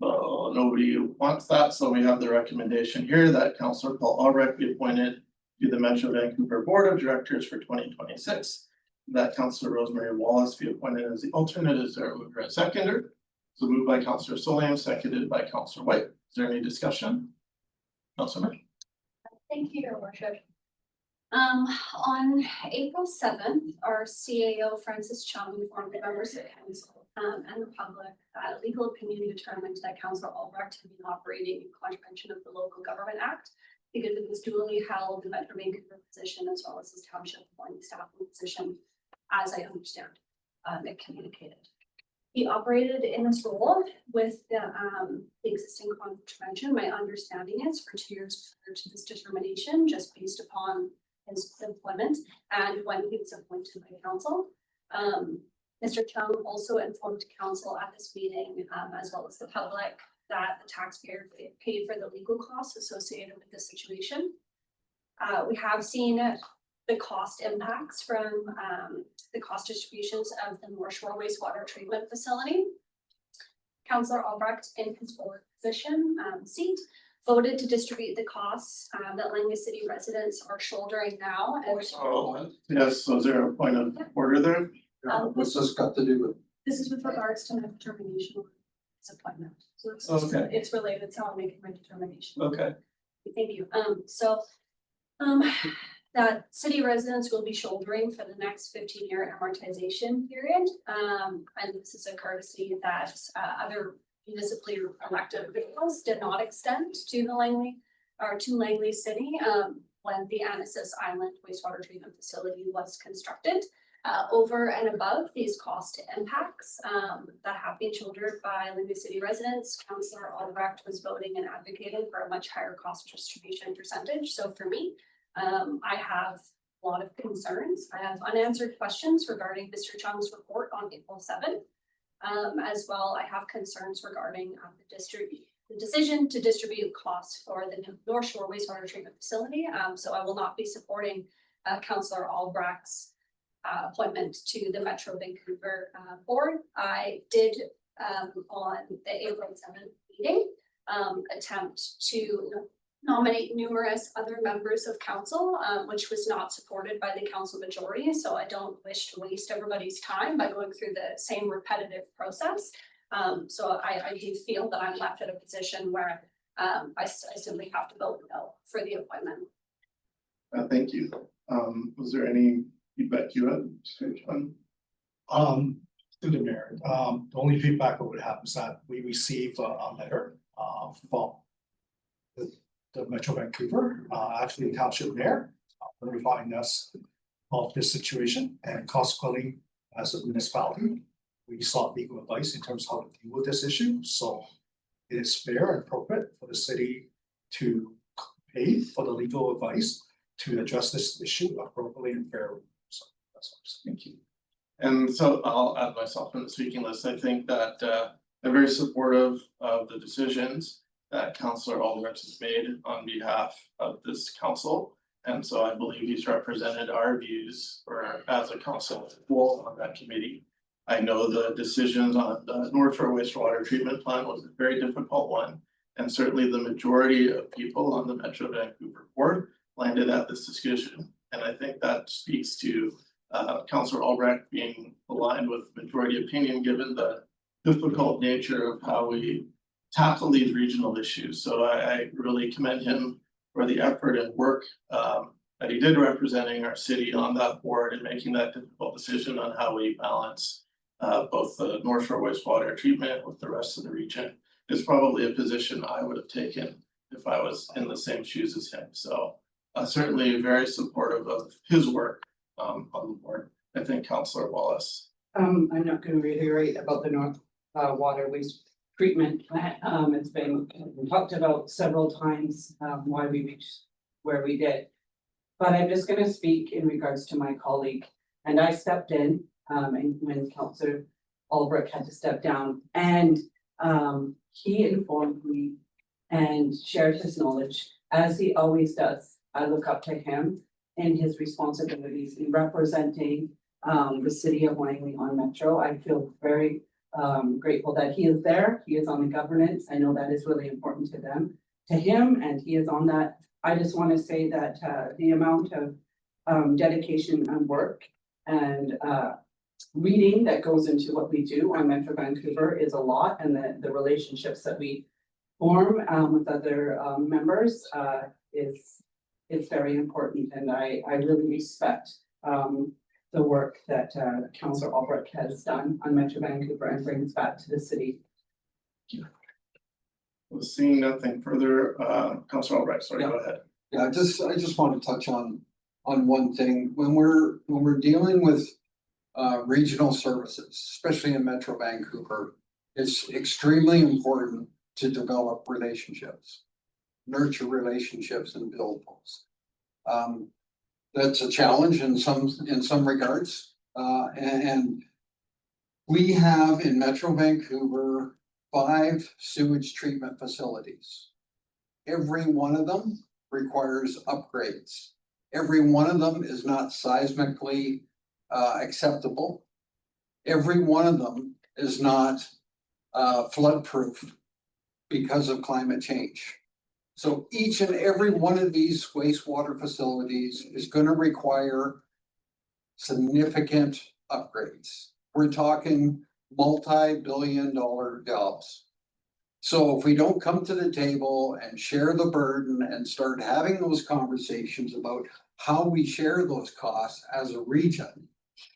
C: Nobody wants that, so we have the recommendation here that Councillor Paul Albrecht be appointed to the Metro Vancouver Board of Directors for 2026. That Councillor Rosemary Wallace be appointed as the alternate. Is there a mover and seconder? So moved by Councillor Soliam, seconded by Councillor White. Is there any discussion? Councillor Murray.
B: Thank you, Your Worship. On April 7th, our CAO Francis Chung informed the members of council and the public that legal opinion determined that Councillor Albrecht had been operating in contravention of the Local Government Act because it was duly held the Metro Vancouver position as well as his township appointing staff position, as I understand it communicated. He operated in this role with the existing contravention. My understanding is for 2 years prior to this determination, just based upon his employment and when he was appointed by council. Mr. Chung also informed council at this meeting, as well as the public, that the taxpayer paid for the legal costs associated with this situation. We have seen the cost impacts from the cost distributions of the North Shore wastewater treatment facility. Councillor Albrecht, in his board position seat, voted to distribute the costs that Langley City residents are shouldering now. And
C: Yes, so is there a point of order there?
I: What's this got to do with?
B: this is with regards to my determination of his appointment. So
C: Okay.
B: it's related to how I'm making my determination.
C: Okay,
B: Thank you. That city residents will be shouldering for the next 15-year amortization period. And this is a courtesy that other municipally elected officials did not extend to the Langley or to Langley City when the Anasis Island wastewater treatment facility was constructed. Over and above these cost impacts that have been shouldered by Langley City residents, Councillor Albrecht was voting and advocating for a much higher cost distribution percentage. So for me, I have a lot of concerns. I have unanswered questions regarding Mr. Chung's report on April 7th. As well, I have concerns regarding the decision to distribute costs for the North Shore wastewater treatment facility. So I will not be supporting Councillor Albrecht's appointment to the Metro Vancouver board. I did on the April 7th meeting attempt to nominate numerous other members of council, which was not supported by the council majority. So I don't wish to waste everybody's time by going through the same repetitive process. So I do feel that I'm left at a position where I simply have to vote no for the appointment.
C: thank you. Was there any feedback you had, Mr. Chung?
J: To the mayor, the only feedback I would have is that we receive a letter from the Metro Vancouver, actually Township Mayor, notifying us of this situation, and consequently, as a municipality, we sought legal advice in terms of how to deal with this issue, so it is fair and appropriate for the city to pay for the legal advice to address this issue appropriately and fairly. So that's what I'm saying.
C: Thank you. And so I'll add myself in the speaking list. I think that I'm very supportive of the decisions that Councillor Aldrich has made on behalf of this council. And so I believe he's represented our views or as a council whole on that committee. I know the decisions on the North Shore wastewater treatment plant was a very difficult one. And certainly the majority of people on the Metro Vancouver board landed at this decision. And I think that speaks to Councillor Albrecht being aligned with majority opinion, given the difficult nature of how we tackle these regional issues. So I really commend him for the effort and work that he did representing our city on that board and making that difficult decision on how we balance both the North Shore wastewater treatment with the rest of the region. Is probably a position I would have taken if I was in the same shoes as him. So certainly very supportive of his work on the board. I think Councillor Wallace.
F: I'm not gonna reiterate about the North Water Waste Treatment Plant. It's been talked about several times, why we reached where we did. But I'm just gonna speak in regards to my colleague, and I stepped in, and when Councillor Albrecht had to step down, and he informed me and shared his knowledge, as he always does. I look up to him and his responsibilities in representing the city of Langley on Metro. I feel very grateful that he is there. He is on the governance. I know that is really important to him, and he is on that. I just want to say that the amount of dedication and work and reading that goes into what we do on Metro Vancouver is a lot, and the relationships that we form with other members is very important, and I really respect the work that Councillor Albrecht has done on Metro Vancouver and brings back to the city.
C: Well, seeing nothing further, Councillor Albrecht, sorry, go ahead.
I: Yeah, I just want to touch on one thing. When we're dealing with regional services, especially in Metro Vancouver, it's extremely important to develop relationships, nurture relationships and build those. That's a challenge in some regards. And we have in Metro Vancouver 5 sewage treatment facilities. Every one of them requires upgrades. Every one of them is not seismically acceptable. Every one of them is not flood proof because of climate change. So each and every one of these wastewater facilities is going to require significant upgrades. We're talking multi-billion-dollar jobs. So if we don't come to the table and share the burden and start having those conversations about how we share those costs as a region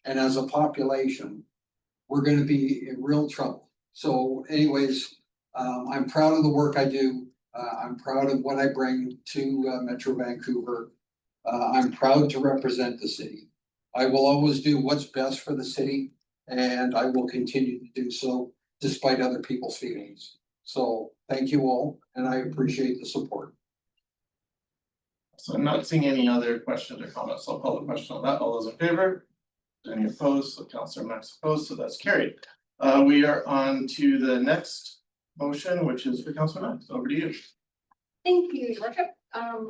I: and as a population, we're going to be in real trouble. So anyways, I'm proud of the work I do. I'm proud of what I bring to Metro Vancouver. I'm proud to represent the city. I will always do what's best for the city, and I will continue to do so despite other people's feelings. So thank you all, and I appreciate the support.
C: So I'm not seeing any other questions or comments, so I'll call the question on that. All those in favor? Any opposed? So Councillor Max opposed, so that's carried. We are on to the next motion, which is for Councillor Max. Over to you.
B: Thank you, Your Worship.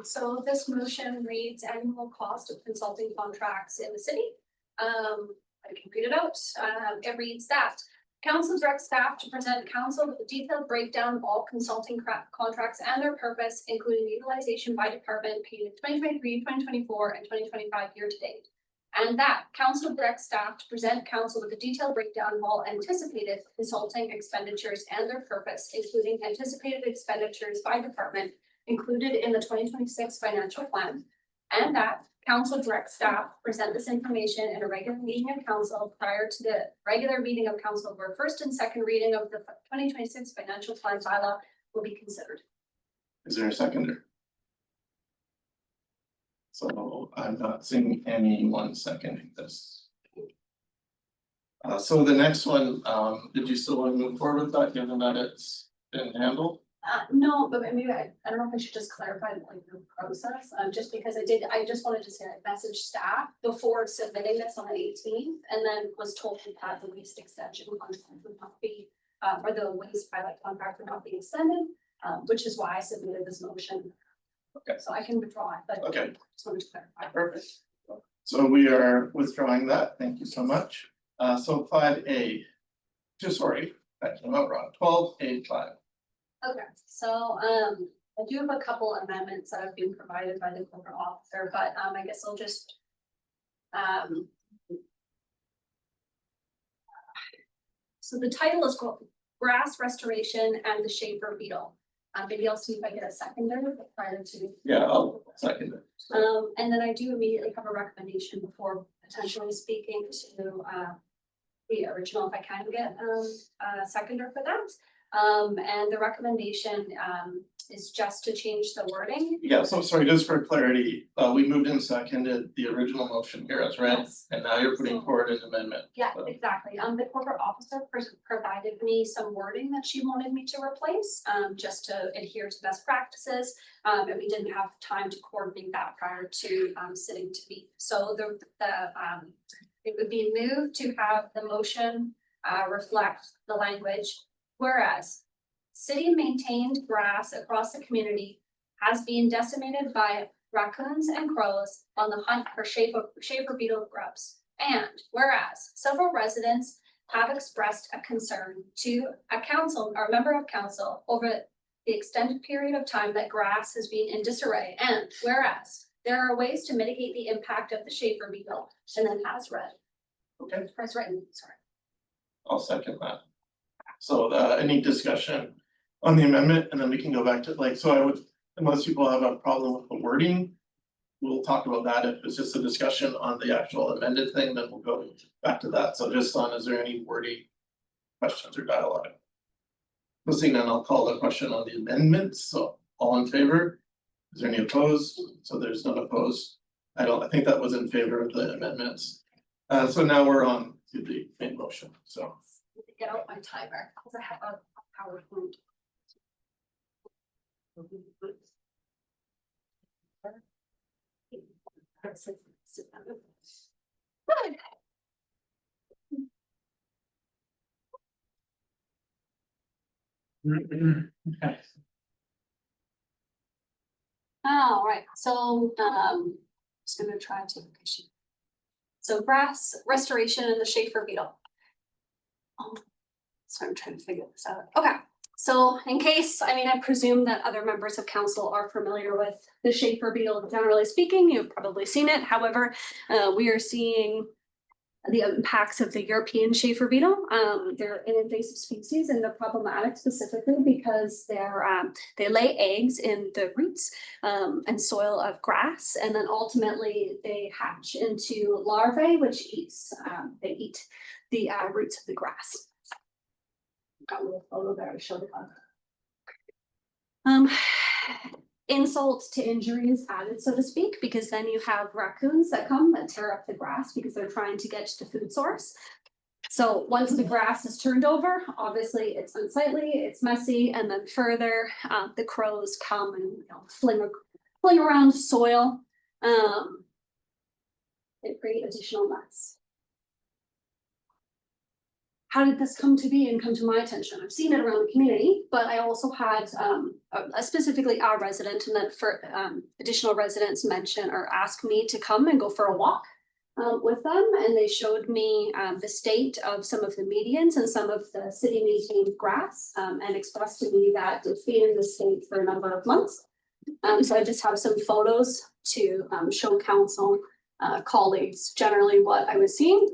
B: So this motion reads annual cost of consulting contracts in the city. I can read it out. It reads that council directs staff to present council with a detailed breakdown of all consulting contracts and their purpose, including utilization by department paid in 2023, 2024, and 2025 year to date. And that council directs staff to present council with a detailed breakdown of all anticipated consulting expenditures and their purpose, including anticipated expenditures by department included in the 2026 financial plan. And that council directs staff present this information in a regular meeting of council prior to the regular meeting of council where first and second reading of the 2026 financial plan bylaw will be considered.
C: Is there a seconder? So I'm not seeing anyone seconding this. So the next one, did you still want to move forward with that, given that it's been handled?
B: No, but maybe I don't know if I should just clarify like the process, just because I just wanted to say I messaged staff before submitting this on the 18th, and then was told that the waste extension contract would not be, or the waste pilot contract would not be extended, which is why I submitted this motion.
C: Okay.
B: So I can withdraw it, but
C: Okay,
B: just wanted to clarify.
C: perfect. So we are withdrawing that. Thank you so much. So 5A, sorry, that came out wrong, 12A5.
B: Okay, so, I do have a couple amendments that have been provided by the corporate officer, but, I guess I'll just. So the title is called Grass Restoration and the Shaper Beetle. Maybe I'll see if I get a seconder prior to.
C: Yeah, I'll second it.
B: And then I do immediately have a recommendation before potentially speaking to, the original, if I can get, a seconder for that. And the recommendation, is just to change the wording.
C: Yeah, so sorry, just for clarity, we moved and seconded the original motion here as read,
B: Yes.
C: and now you're putting forward an amendment.
B: Yeah,
C: So-
B: exactly. The corporate officer provided me some wording that she wanted me to replace, just to adhere to best practices. And we didn't have time to coordinate that prior to, sitting to meet. So it would be moved to have the motion, reflect the language. Whereas city maintained grass across the community has been decimated by raccoons and crows on the hunt for shaper beetle grubs. And whereas several residents have expressed a concern to a council or a member of council over the extended period of time that grass has been in disarray. And whereas there are ways to mitigate the impact of the shaper beetle, and then has read.
C: Okay,
B: Has written, sorry.
C: I'll second that. So any discussion on the amendment, and then we can go back to so I would, unless people have a problem with the wording. We'll talk about that. If it's just a discussion on the actual amended thing, then we'll go back to that. So just on, is there any wording questions or dialogue? Listening, then I'll call the question on the amendments. So all in favor? Is there any opposed? So there's none opposed. I think that was in favor of the amendments. So now we're on to the main motion, so.
B: Get out my timer, because I have a PowerPoint.
C: Okay.
B: All right, so, just gonna try to. So grass restoration and the shaper beetle. So I'm trying to figure this out. Okay, so in case, I presume that other members of council are familiar with the shaper beetle, generally speaking, you've probably seen it. However, we are seeing the impacts of the European shaper beetle. They're an invasive species and they're problematic specifically because they lay eggs in the roots and soil of grass, and then ultimately they hatch into larvae, which they eat the roots of the grass. Got a little photo there to show the color. Insult to injury is added, so to speak, because then you have raccoons that come and tear up the grass because they're trying to get to the food source. So once the grass is turned over, obviously it's unsightly, it's messy, and then further, the crows come and fling around soil. They create additional mess. How did this come to be and come to my attention? I've seen it around the community, but I also had specifically our resident, and then for additional residents mention or ask me to come and go for a walk with them, and they showed me the state of some of the medians and some of the city maintained grass, and expressed to me that it's been in this state for a number of months. So I just have some photos to show council colleagues generally what I was seeing.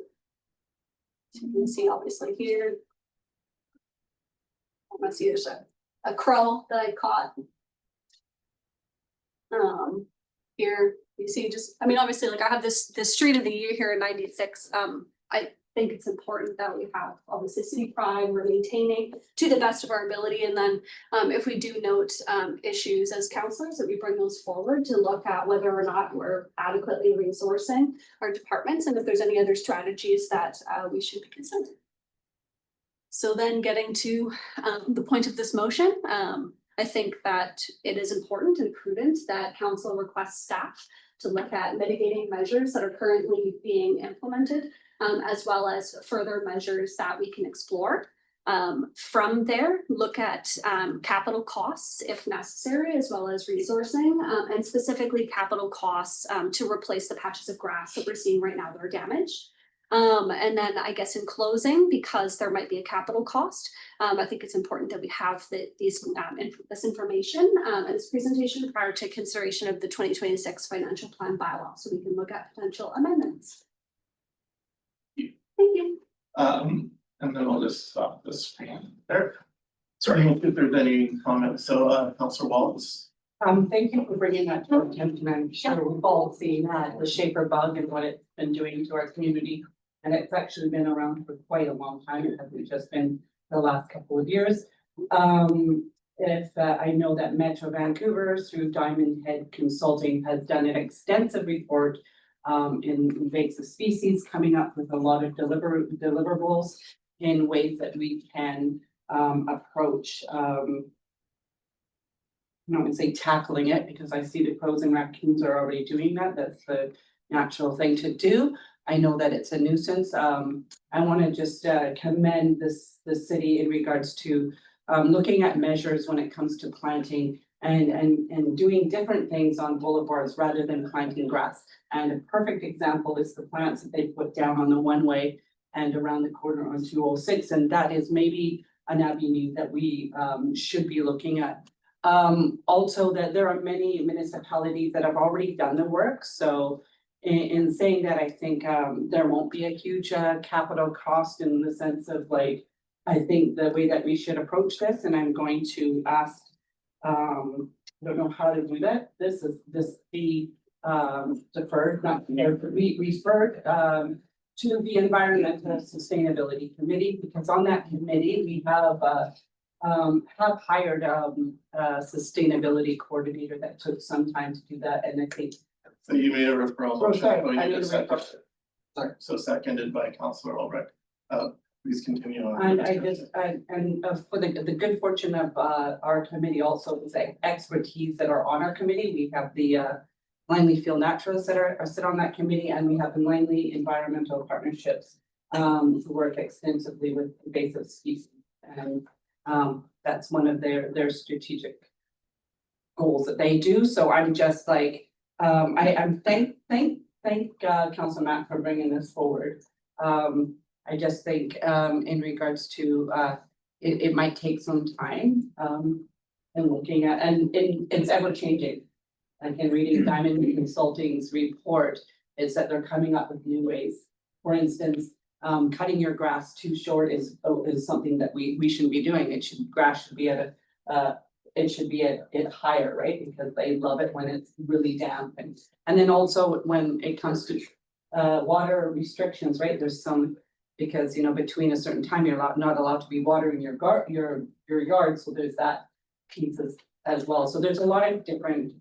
B: So you can see obviously here. I must see there's a crow that I caught. Here you see just, obviously like I have this street of the year here in 96. I think it's important that we have obviously city pride, we're maintaining to the best of our ability. And then if we do note issues as counselors, that we bring those forward to look at whether or not we're adequately resourcing our departments and if there's any other strategies that we should be considering. So then getting to the point of this motion, I think that it is important and prudent that council requests staff to look at mitigating measures that are currently being implemented, as well as further measures that we can explore. From there, look at capital costs if necessary, as well as resourcing, and specifically capital costs to replace the patches of grass that we're seeing right now that are damaged. And then I guess in closing, because there might be a capital cost, I think it's important that we have this information and this presentation prior to consideration of the 2026 financial plan bylaw, so we can look at potential amendments. Thank you.
C: And then I'll just stop this there. Starting if there's any comments, so Councillor Wallace.
F: Thank you for bringing that to our attention. I'm sure we've all seen the shaper bug and what it's been doing to our community. And it's actually been around for quite a long time. It hasn't just been the last couple of years. I know that Metro Vancouver through Diamond Head Consulting has done an extensive report in invasive species, coming up with a lot of deliverables in ways that we can approach I'm not gonna say tackling it, because I see the crows and raccoons are already doing that. That's the natural thing to do. I know that it's a nuisance. I want to just commend the city in regards to looking at measures when it comes to planting and doing different things on boulevards rather than planting grass. And a perfect example is the plants that they put down on the one-way and around the corner on 206. And that is maybe an avenue that we should be looking at. Also that there are many municipalities that have already done the work. So in saying that, I think there won't be a huge capital cost in the sense of like, I think the way that we should approach this, and I'm going to ask, I don't know how to do that. This be deferred, not referred to the Environmental Sustainability Committee, because on that committee, we have hired a sustainability coordinator that took some time to do that, and I think.
C: So you made a referral.
F: Oh, sorry,
C: motion.
F: I
C: You
F: made a
C: just seconded
F: referral.
C: it. Sorry. So seconded by Councillor Albrecht. Please continue on.
F: And I just, for the good fortune of our committee also is expertise that are on our committee. We have the Langley Field Naturalists that are sit on that committee, and we have the Langley Environmental Partnerships who work extensively with invasive species. And that's one of their strategic goals that they do. So I'm just like, I'm thank Council Matt for bringing this forward. I just think in regards to it might take some time and looking at, and it's ever changing. Like in reading Diamond Consulting's report, is that they're coming up with new ways. For instance, cutting your grass too short is something that we shouldn't be doing. Grass should be at it should be at higher, right? Because they love it when it's really damp. And then also when it comes to water restrictions, right? There's some, because between a certain time you're not allowed to be watering your yard. So there's that piece as well. So there's a lot of different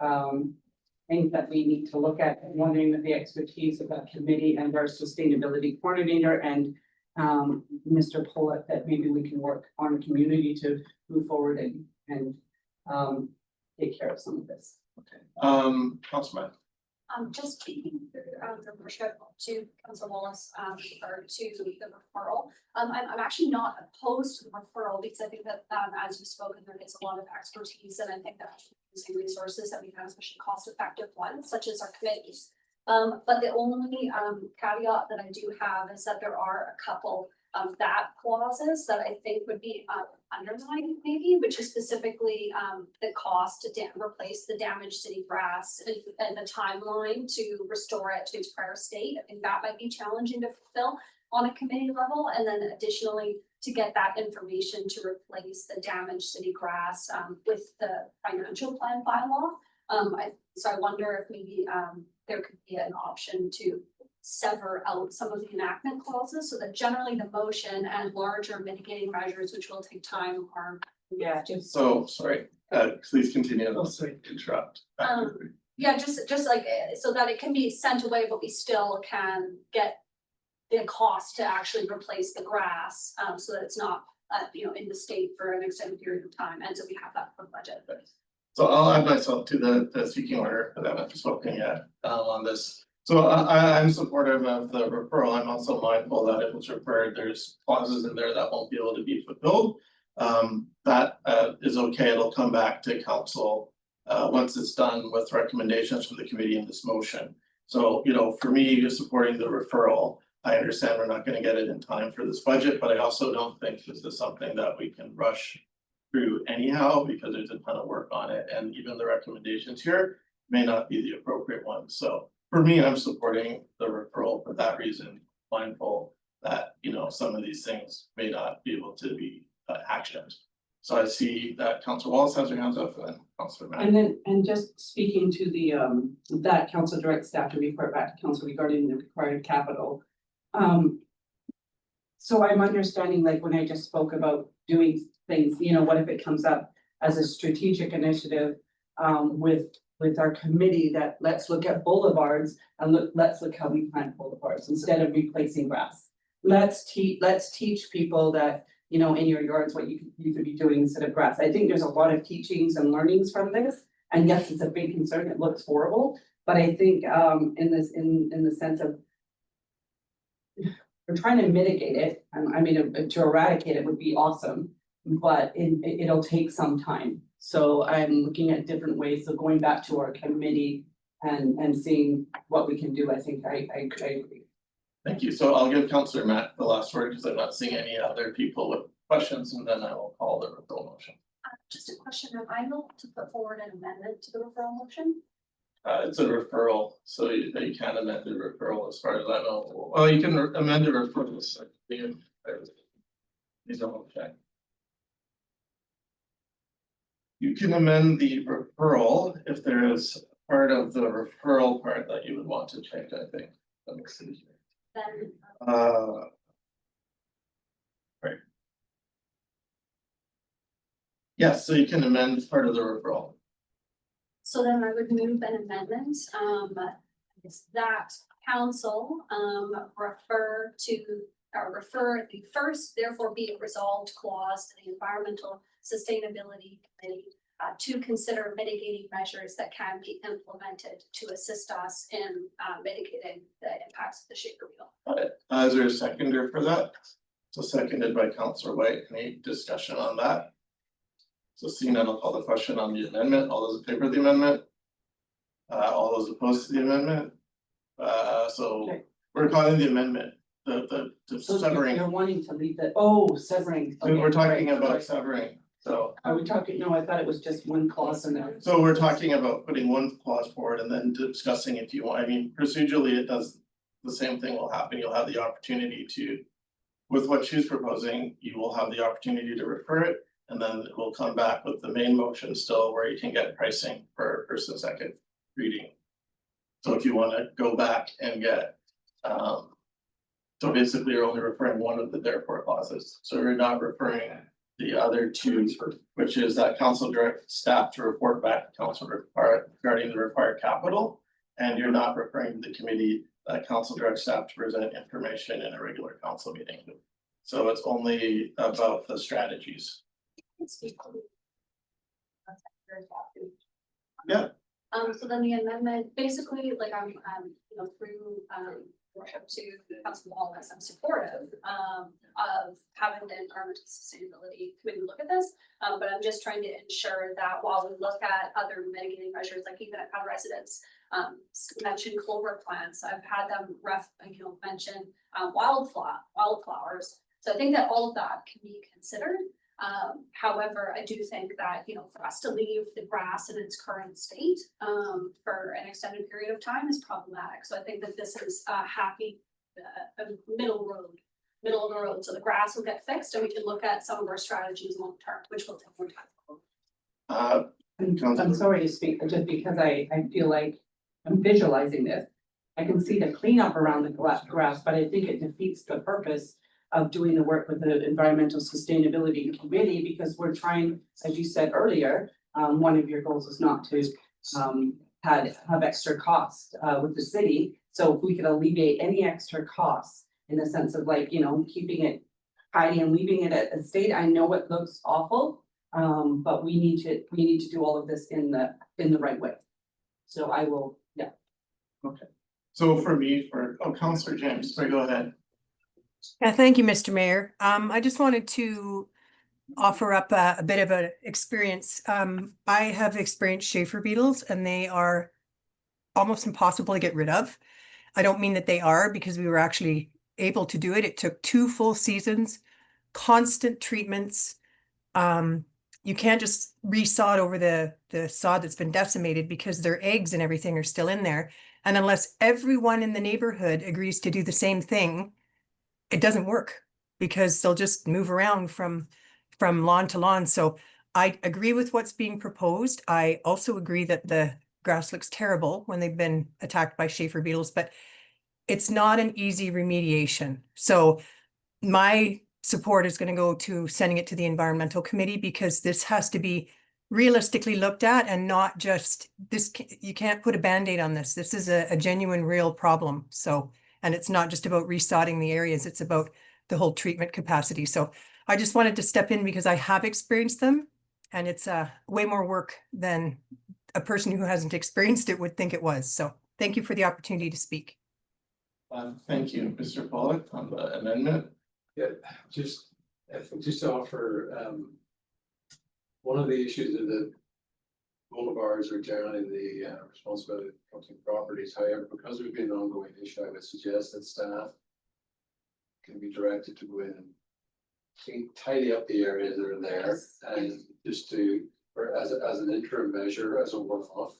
F: things that we need to look at. I'm wondering with the expertise of that committee and our sustainability coordinator and Mr. Pollock, that maybe we can work on community to move forward and take care of some of this.
C: Okay. Councilman.
B: Just speaking through the worship to Council Wallace, or to the referral. I'm actually not opposed to the referral because I think that as you've spoken, there is a lot of expertise, and I think that using resources that we have, especially cost-effective ones, such as our committees. But the only caveat that I do have is that there are a couple of that clauses that I think would be underlined maybe, which is specifically the cost to replace the damaged city grass and the timeline to restore it to its prior state. I think that might be challenging to fulfill on a committee level. And then additionally, to get that information to replace the damaged city grass with the financial plan bylaw. So I wonder if maybe there could be an option to sever out some of the enactment clauses, so that generally the motion and larger mitigating measures, which will take time, are.
E: Yeah.
C: So, sorry, please continue,
F: Oh,
C: I'll
F: sorry.
C: interrupt.
B: Yeah, just like, so that it can be sent away, but we still can get the cost to actually replace the grass, so that it's not, in the state for an extended period of time, and so we have that for budget.
C: So I'll add myself to the speaking order that I'm just looking at on this. So I'm supportive of the referral. I'm also mindful that if it's referred, there's clauses in there that won't be able to be fulfilled. That is okay. It'll come back to council once it's done with recommendations from the committee in this motion. So, for me, just supporting the referral, I understand we're not gonna get it in time for this budget, but I also don't think this is something that we can rush through anyhow, because there's a ton of work on it, and even the recommendations here may not be the appropriate ones. So for me, I'm supporting the referral for that reason, mindful that, some of these things may not be able to be actioned. So I see that Councilor Wallace has her hands up, and then Councilor Matt.
F: And just speaking to the, that council directs staff to report back to council regarding the required capital. So I'm understanding, like, when I just spoke about doing things, what if it comes up as a strategic initiative, with our committee, that let's look at boulevards and let's look how we plant boulevards instead of replacing grass. Let's teach people that, in your yards, what you could be doing instead of grass. I think there's a lot of teachings and learnings from this. And yes, it's a big concern. It looks horrible, but I think, in the sense of, we're trying to mitigate it. I mean, to eradicate it would be awesome, but it'll take some time. So I'm looking at different ways of going back to our committee and seeing what we can do. I think I agree.
C: Thank you. So I'll give Councilor Matt the last word because I'm not seeing any other people with questions, and then I will call the referral motion.
B: Just a question, am I able to put forward an amendment to the referral motion?
C: It's a referral, so you can amend the referral as far as I know. Well, you can amend the referral. So you don't check. You can amend the referral if there is part of the referral part that you would want to change, I think. Let me see here.
B: Then,
C: Right. Yes, so you can amend part of the referral.
B: so then I would move an amendment, is that council, refer the first, therefore be it resolved clause to the environmental sustainability committee, to consider mitigating measures that can be implemented to assist us in, mitigating the impacts of the shaker wheel.
C: Is there a seconder for that? So seconded by Councilor White. Any discussion on that? So seeing none, I'll call the question on the amendment. All those in favor of the amendment? All those opposed to the amendment? So
F: Okay.
C: we're calling the amendment, the
F: So
C: severing.
F: you're wanting to leave severing.
C: So we're
F: Okay,
C: talking
F: right,
C: about
F: right.
C: severing, so.
F: Are we talking, no, I thought it was just one clause in there.
C: So we're talking about putting one clause forward and then discussing if you want, I mean, procedurally, it does, the same thing will happen, you'll have the opportunity to. With what she's proposing, you will have the opportunity to refer it, and then it will come back with the main motion still where you can get pricing for first and second reading. So if you wanna go back and get, so basically you're only referring one of the therefore clauses, so you're not referring the other two, which is that council direct staff to report back to council regarding the required capital. And you're not referring to the committee, council direct staff to present information in a regular council meeting. So it's only about the strategies. Yeah.
B: So then the amendment, basically, like I'm, through, worship to Council Wallace, I'm supportive, of having the environmental sustainability committee look at this. But I'm just trying to ensure that while we look at other mitigating measures, like even I've had residents, mention clover plants, I've had them mention, wildflowers. So I think that all of that can be considered. However, I do think that, for us to leave the grass in its current state, for an extended period of time is problematic. So I think that this is a happy, middle of the road. So the grass will get fixed and we can look at some of our strategies long term, which will take more time.
F: I'm sorry to speak, just because I feel like I'm visualizing this. I can see the cleanup around the grass, but I think it defeats the purpose of doing the work with the environmental sustainability committee, because we're trying, as you said earlier, one of your goals is not to have extra cost with the city. So if we could alleviate any extra costs in the sense of like, you know, keeping it tidy and leaving it at a state, I know it looks awful. But we need to do all of this in the right way. So I will, yeah.
C: Okay, so for me, Councillor James, so go ahead.
K: Yeah, thank you, Mr. Mayor. I just wanted to offer up a bit of an experience. I have experienced Schaefer beetles and they are almost impossible to get rid of. I don't mean that they are, because we were actually able to do it. It took 2 full seasons, constant treatments. You can't just resod over the sod that's been decimated, because their eggs and everything are still in there. And unless everyone in the neighborhood agrees to do the same thing, it doesn't work, because they'll just move around from lawn to lawn. So I agree with what's being proposed. I also agree that the grass looks terrible when they've been attacked by Schaefer beetles, but it's not an easy remediation. So my support is going to go to sending it to the environmental committee, because this has to be realistically looked at and not just this. You can't put a Band-Aid on this. This is a genuine, real problem. So, and it's not just about resodding the areas, it's about the whole treatment capacity. So I just wanted to step in because I have experienced them, and it's way more work than a person who hasn't experienced it would think it was. So thank you for the opportunity to speak.
C: Thank you, Mr. Pollock, on the amendment.
I: Yeah, I think just to offer, one of the issues is that boulevards are generally the responsibility of county properties. However, because we've been an ongoing issue, I would suggest that staff can be directed to go in and tidy up the areas that are there, and just to, or as an interim measure, as a one-off,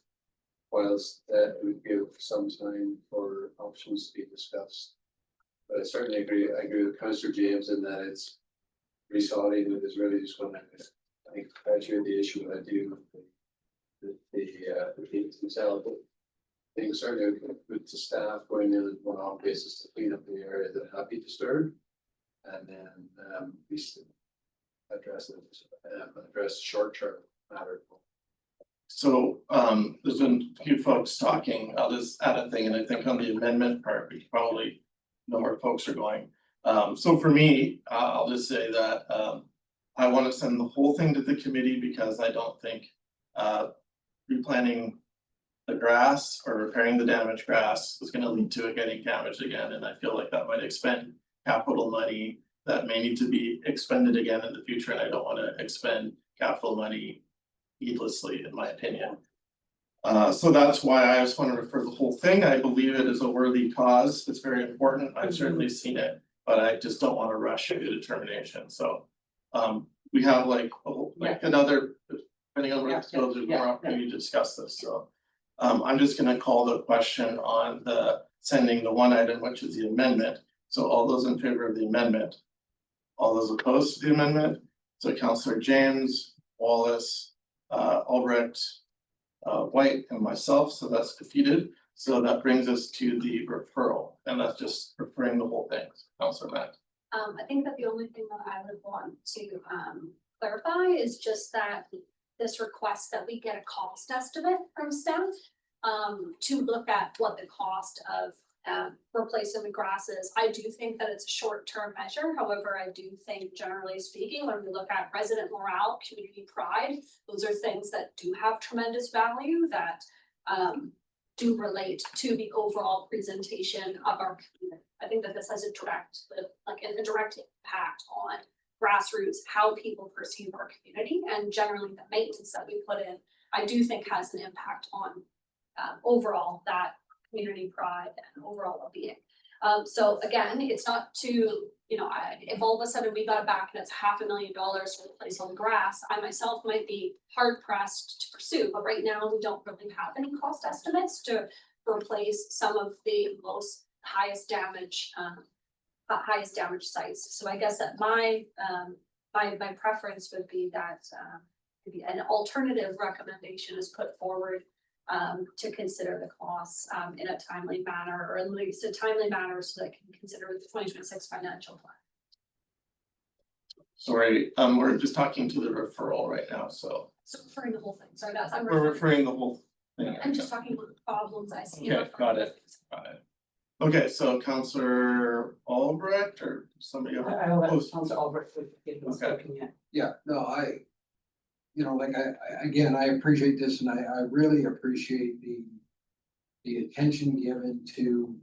I: whilst that would give some time for options to be discussed. But I certainly agree with Councillor James in that it's resodding that is really just going to, I think, perpetuate the issue that I do with the teams themselves. I think certainly with the staff going in on one-off basis to clean up the area that have been disturbed, and then we still address short-term matter.
C: So there's been a few folks talking. I'll just add a thing, and I think on the amendment part, we probably know where folks are going. So for me, I'll just say that I want to send the whole thing to the committee, because I don't think replanting the grass or repairing the damaged grass is going to lead to it getting damaged again. And I feel like that might expend capital money that may need to be expended again in the future. And I don't want to expend capital money needlessly, in my opinion. So that's why I just want to refer the whole thing. I believe it is a worthy cause. It's very important. I've certainly seen it, but I just don't want to rush to determination. So we have like another, depending on where this goes, there's more opportunity to discuss this. So I'm just going to call the question on the sending the one item, which is the amendment. So all those in favor of the amendment, all those opposed to the amendment. So Councillor James, Wallace, Albrecht, White, and myself, so that's defeated. So that brings us to the referral, and that's just referring the whole thing. Councillor Matt.
B: I think that the only thing that I would want to clarify is just that this request that we get a cost estimate from staff to look at what the cost of replacing the grass is. I do think that it's a short-term measure. However, I do think, generally speaking, when we look at resident morale, community pride, those are things that do have tremendous value that do relate to the overall presentation of our community. I think that this has a direct impact on grassroots, how people perceive our community, and generally the maintenance that we put in, I do think has an impact on overall that community pride and overall well-being. So again, it's not to, if all of a sudden we got it back and it's $500,000 to replace all the grass, I myself might be hard pressed to pursue, but right now we don't really have any cost estimates to replace some of the highest damage sites. So I guess that my preference would be that maybe an alternative recommendation is put forward to consider the costs, in a timely manner, or at least a timely manner so that can consider the 2026 financial plan.
C: Sorry, we're just talking to the referral right now, so
B: So referring the whole thing, sorry, that's, I'm
C: we're
B: referring,
C: referring the whole thing.
B: I'm just talking about the problems I see.
C: Okay, got it. Got it. Okay, so Counselor Albrecht or somebody else?
F: I'll let
C: Oh,
F: Councilor Albrecht get his
C: Okay.
F: opinion.
I: Yeah, no, you know, like again, I appreciate this and I really appreciate the attention given to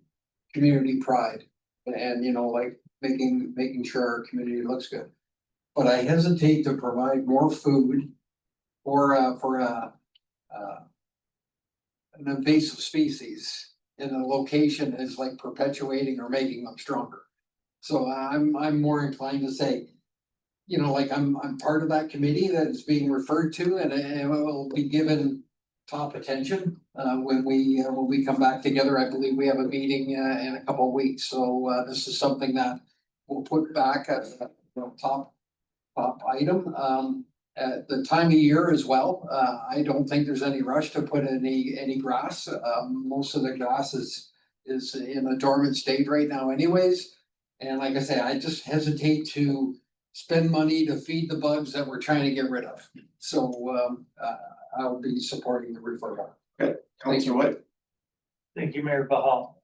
I: community pride and, you know, like making sure our community looks good. But I hesitate to provide more food for an invasive species in a location is like perpetuating or making them stronger. So I'm more inclined to say, you know, like I'm part of that committee that is being referred to and it will be given top attention when we come back together. I believe we have a meeting in a couple of weeks, so this is something that we'll put back as a top item. At the time of year as well, I don't think there's any rush to put any grass. Most of the grass is in a dormant state right now anyways. And like I say, I just hesitate to spend money to feed the bugs that we're trying to get rid of. So I'll be supporting the referral.
C: Okay, Counselor White.
G: Thank you, Mayor Bahal.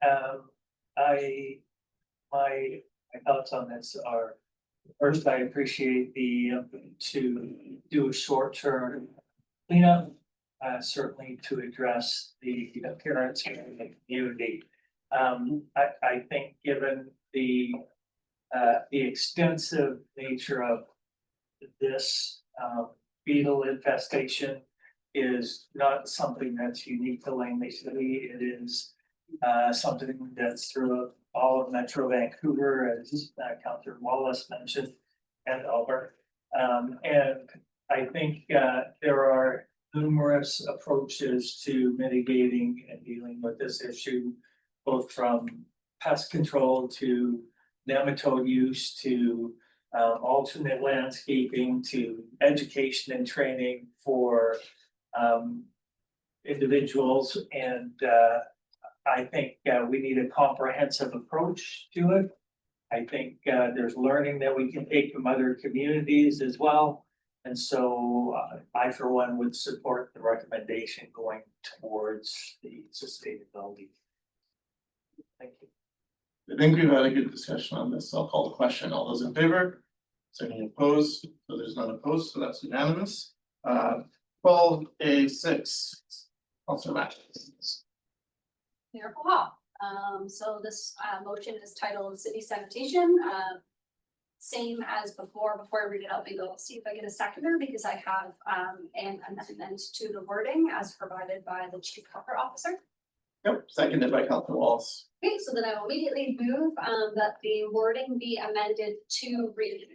G: My thoughts on this are, first, I appreciate the to do a short-term cleanup, certainly to address the appearance in the community. I think given the extensive nature of this beetle infestation is not something that's unique to Langley City. It is something that's throughout all of Metro Vancouver, as Councillor Wallace mentioned, and Albert. And I think there are numerous approaches to mitigating and dealing with this issue, both from pest control to nematode use to alternate landscaping to education and training for individuals. And I think we need a comprehensive approach to it. I think there's learning that we can take from other communities as well. And so I, for one, would support the recommendation going towards the sustainability. Thank you.
C: I think we've had a good discussion on this. So I'll call the question. All those in favor? Is there any opposed? So there's none opposed, so that's unanimous. 12A6. Counselor Matthews.
B: Mayor Bahal. So this motion is titled City Sanitation. Same as before I read it out, maybe I'll see if I get a seconder because I have an amendment to the wording as provided by the Chief Corporate Officer.
C: Yep, seconded by Counselor Wallace.
B: Okay, so then I will immediately move that the wording be amended to read.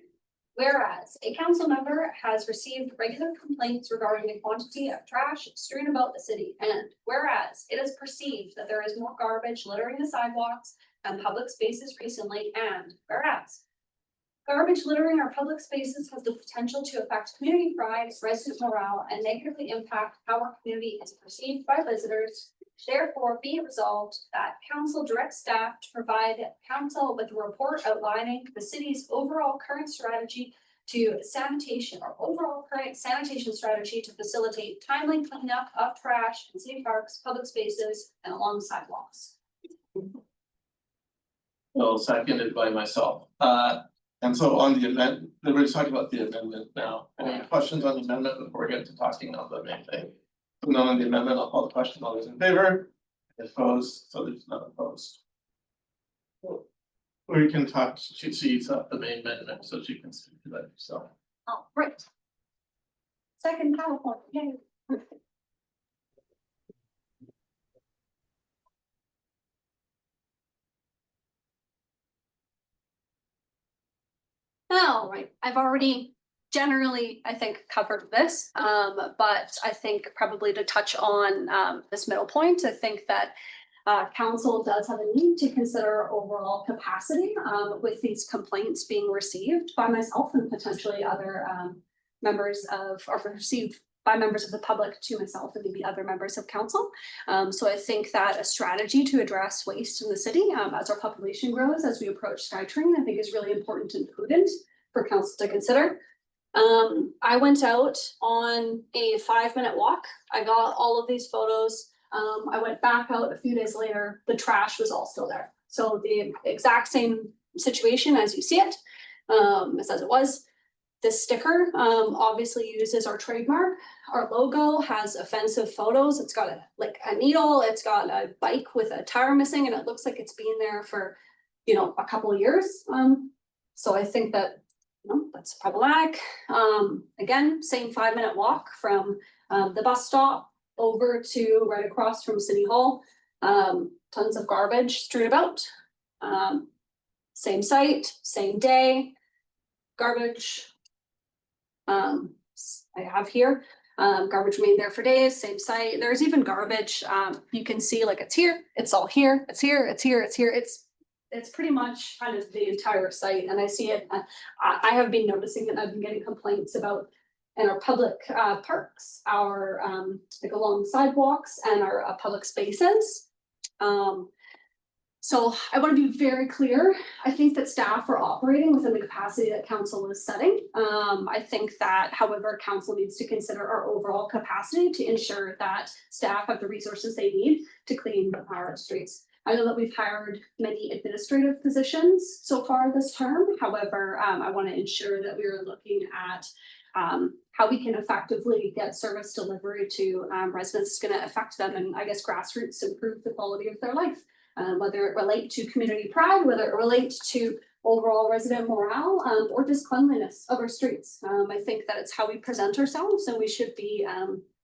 B: Whereas a council member has received regular complaints regarding the quantity of trash strewn about the city, and whereas it is perceived that there is more garbage littering the sidewalks and public spaces recently, and whereas garbage littering our public spaces has the potential to affect community pride, resident morale, and negatively impact how our community is perceived by visitors. Therefore, be it resolved that council directs staff to provide council with a report outlining the city's overall current strategy to sanitation or overall current sanitation strategy to facilitate timely cleanup of trash in city parks, public spaces, and along sidewalks.
C: Well, seconded by myself. And so on the amendment, we're just talking about the amendment now. Any questions on the amendment before we get to talking on the main thing? None on the amendment, I'll call the question. All those in favor? Opposed, so there's none opposed. Or you can talk, she sees up the main amendment, so she can speak to that yourself.
B: Oh, right. Second PowerPoint, yay. All right, I've already generally, I think, covered this, but I think probably to touch on this middle point, I think that council does have a need to consider overall capacity with these complaints being received by myself and potentially other members of or received by members of the public to myself and maybe other members of council. So I think that a strategy to address waste in the city, as our population grows, as we approach SkyTrain, I think is really important and prudent for council to consider. I went out on a 5-minute walk. I got all of these photos. I went back out a few days later, the trash was all still there. So the exact same situation as you see it, as it was. This sticker obviously uses our trademark. Our logo has offensive photos. It's got a needle, it's got a bike with a tire missing, and it looks like it's been there for, a couple of years. So I think that, that's problematic. Again, same 5-minute walk from the bus stop over to right across from City Hall. Tons of garbage strewn about. Same site, same day, garbage. I have here, garbage remained there for days, same site. There's even garbage. You can see like it's here, it's all here, it's here, it's here, it's here. It's pretty much kind of the entire site, and I see it. I have been noticing it. I've been getting complaints about in our public parks, our like along sidewalks and our public spaces. So I want to be very clear. I think that staff are operating within the capacity that council is setting. I think that, however, council needs to consider our overall capacity to ensure that staff have the resources they need to clean our streets. I know that we've hired many administrative positions so far this term. However, I want to ensure that we are looking at how we can effectively get service delivery to residents. It's going to affect them and I guess grassroots improve the quality of their life. Whether it relate to community pride, whether it relates to overall resident morale, or just cleanliness of our streets. I think that it's how we present ourselves, and we should be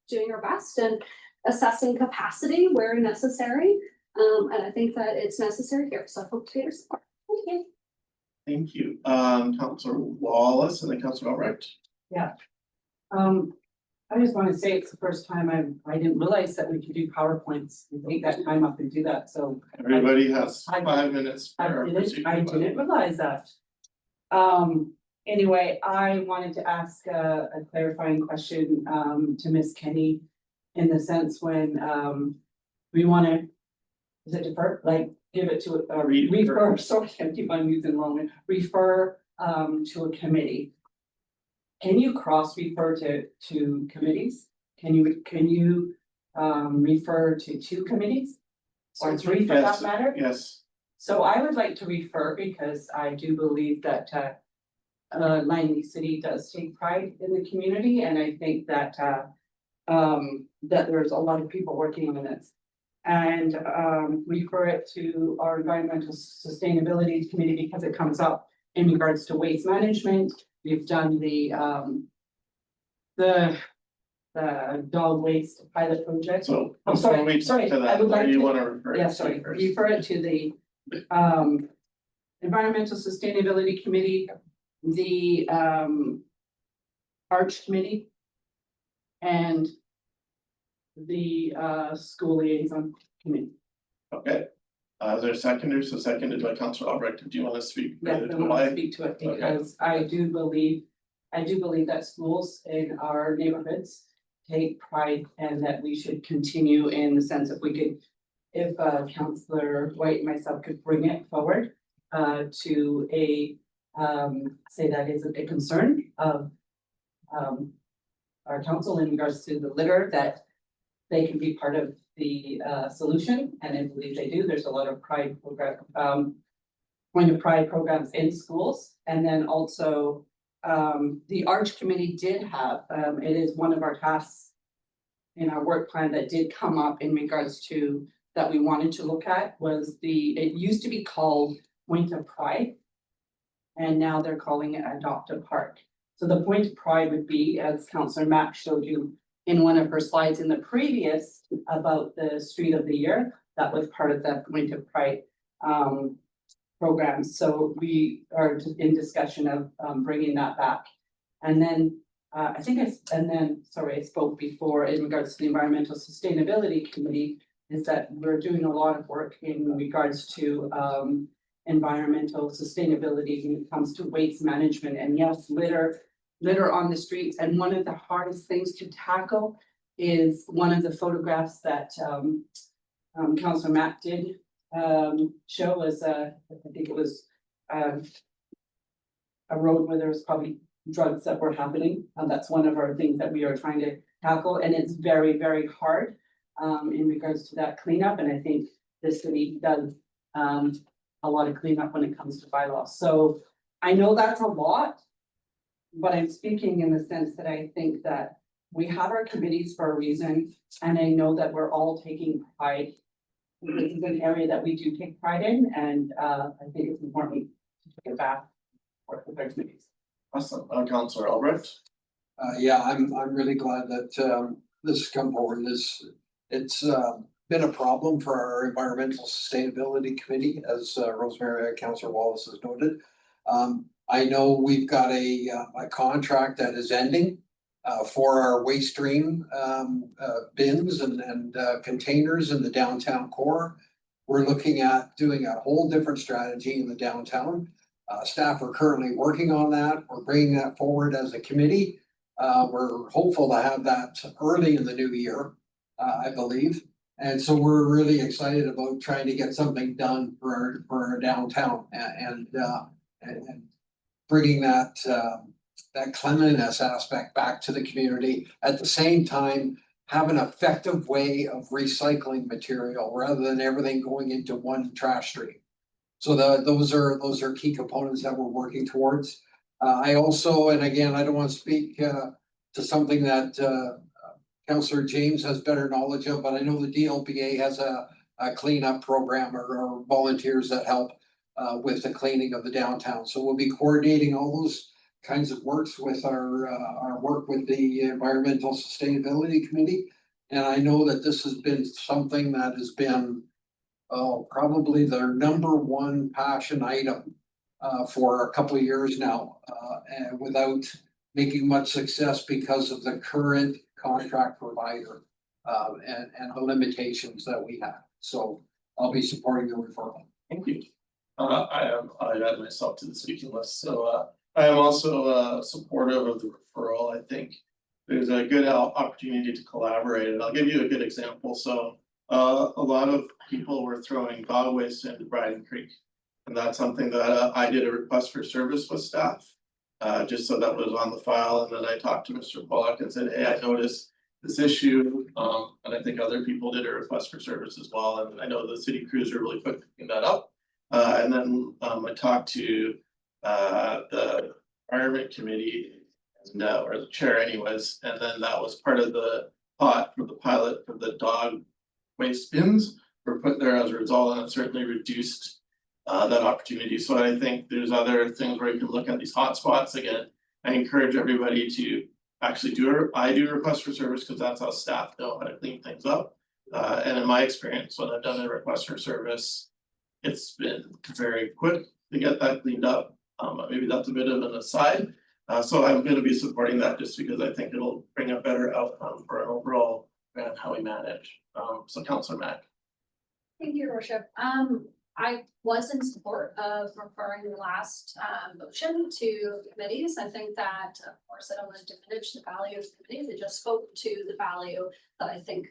B: doing our best and assessing capacity where necessary. And I think that it's necessary here, so I hope to get your support. Thank you.
C: Thank you. Councillor Wallace and then Councillor Albright.
F: Yeah. I just want to say it's the first time I didn't realize that we could do PowerPoints and take that time up and do that, so.
C: Everybody has
F: I-
C: 5 minutes.
F: I
C: per
F: didn't
C: procedure.
F: realize that. Anyway, I wanted to ask a clarifying question to Miss Kenny. In the sense when we wanna, is it defer, like give it to refer, sorry, I keep on using the wrong one, refer to a committee. Can you cross refer to committees? Can you refer to 2 committees? Or 3 for that
C: Yes,
F: matter?
C: yes.
F: So I would like to refer because I do believe that Langley City does take pride in the community, and I think that that there's a lot of people working on this. And refer it to our environmental sustainability committee because it comes up in regards to waste management. We've done the dog waste pilot project.
C: So.
F: I'm sorry,
C: before we
F: sorry,
C: to
F: I
C: that,
F: would
C: where
F: like
C: do you
F: to-
C: want to refer?
F: Yeah,
C: to
F: sorry,
C: first?
F: refer it to the environmental sustainability committee, the arch committee. And the school liaison committee.
C: Okay. Is there a seconder? So seconded by Councillor Albright. Do you want to speak?
F: Yes,
C: further
F: I
C: to
F: want
C: why?
F: to speak to it because I do believe that schools in our neighborhoods take pride and that we should continue in the sense if Councillor White and myself could bring it forward to say that is a concern of our council in regards to the litter, that they can be part of the solution, and I believe they do. There's a lot of pride program, point of pride programs in schools, and then also the arch committee did have, it is one of our tasks in our work plan that did come up in regards to that we wanted to look at was it used to be called Point of Pride. And now they're calling it Adopt a Park. So the point of pride would be, as Councillor Mack showed you in one of her slides in the previous about the street of the year, that was part of the point of pride program. So we are in discussion of bringing that back. And then I spoke before in regards to the environmental sustainability committee, is that we're doing a lot of work in regards to environmental sustainability when it comes to waste management. And yes, litter litter on the streets, and one of the hardest things to tackle is one of the photographs that Councilor Matt did show was I think it was a road where there was probably drugs that were happening. That's one of our things that we are trying to tackle, and it's very, very hard in regards to that cleanup, and I think the city does a lot of cleanup when it comes to bylaws. So I know that's a lot, but I'm speaking in the sense that I think that we have our committees for a reason, and I know that we're all taking pride. This is an area that we do take pride in, and I think it's important to take it back for the committees.
C: Awesome, Councilor Albrecht.
I: Yeah, I'm really glad that this has come forward. It's been a problem for our environmental sustainability committee, as Rosemary and Councilor Wallace has noted. I know we've got a contract that is ending for our waste stream bins and containers in the downtown core. We're looking at doing a whole different strategy in the downtown. Staff are currently working on that. We're bringing that forward as a committee. We're hopeful to have that early in the new year, I believe. And so we're really excited about trying to get something done for our downtown and bringing that cleanliness aspect back to the community. At the same time, have an effective way of recycling material rather than everything going into one trash stream. So those are key components that we're working towards. I also, and again, I don't want to speak to something that Councillor James has better knowledge of, but I know the DLPA has a cleanup program or volunteers that help with the cleaning of the downtown. So we'll be coordinating all those kinds of works with our work with the Environmental Sustainability Committee. And I know that this has been something that has been probably their #1 passion item for a couple of years now, and without making much success because of the current contract provider and the limitations that we have. So I'll be supporting the referral.
C: Thank you. I add myself to the speaking list, so I am also supportive of the referral. I think there's a good opportunity to collaborate, and I'll give you a good example. So a lot of people were throwing dog waste into Bryden Creek, and that's something that I did a request for service with staff, just so that was on the file. And then I talked to Mr. Pollock and said, hey, I noticed this issue, and I think other people did a request for service as well. And I know the city crews are really quick picking that up. And then I talked to the environment committee, and, or the chair anyways, and then that was part of the pot for the pilot for the dog waste bins were put there as a result, and it certainly reduced that opportunity. So I think there's other things where you can look at these hotspots. Again, I encourage everybody to actually I do request for service because that's how staff know how to clean things up. And in my experience, when I've done a request for service, it's been very quick to get that cleaned up. Maybe that's a bit of an aside. So I'm going to be supporting that just because I think it'll bring a better outcome for an overall and how we manage. So Councillor Mack.
B: Thank you, Your Worship. I was in support of referring the last motion to committees. I think that, of course, I don't want to diminish the value of committees. It just spoke to the value that I think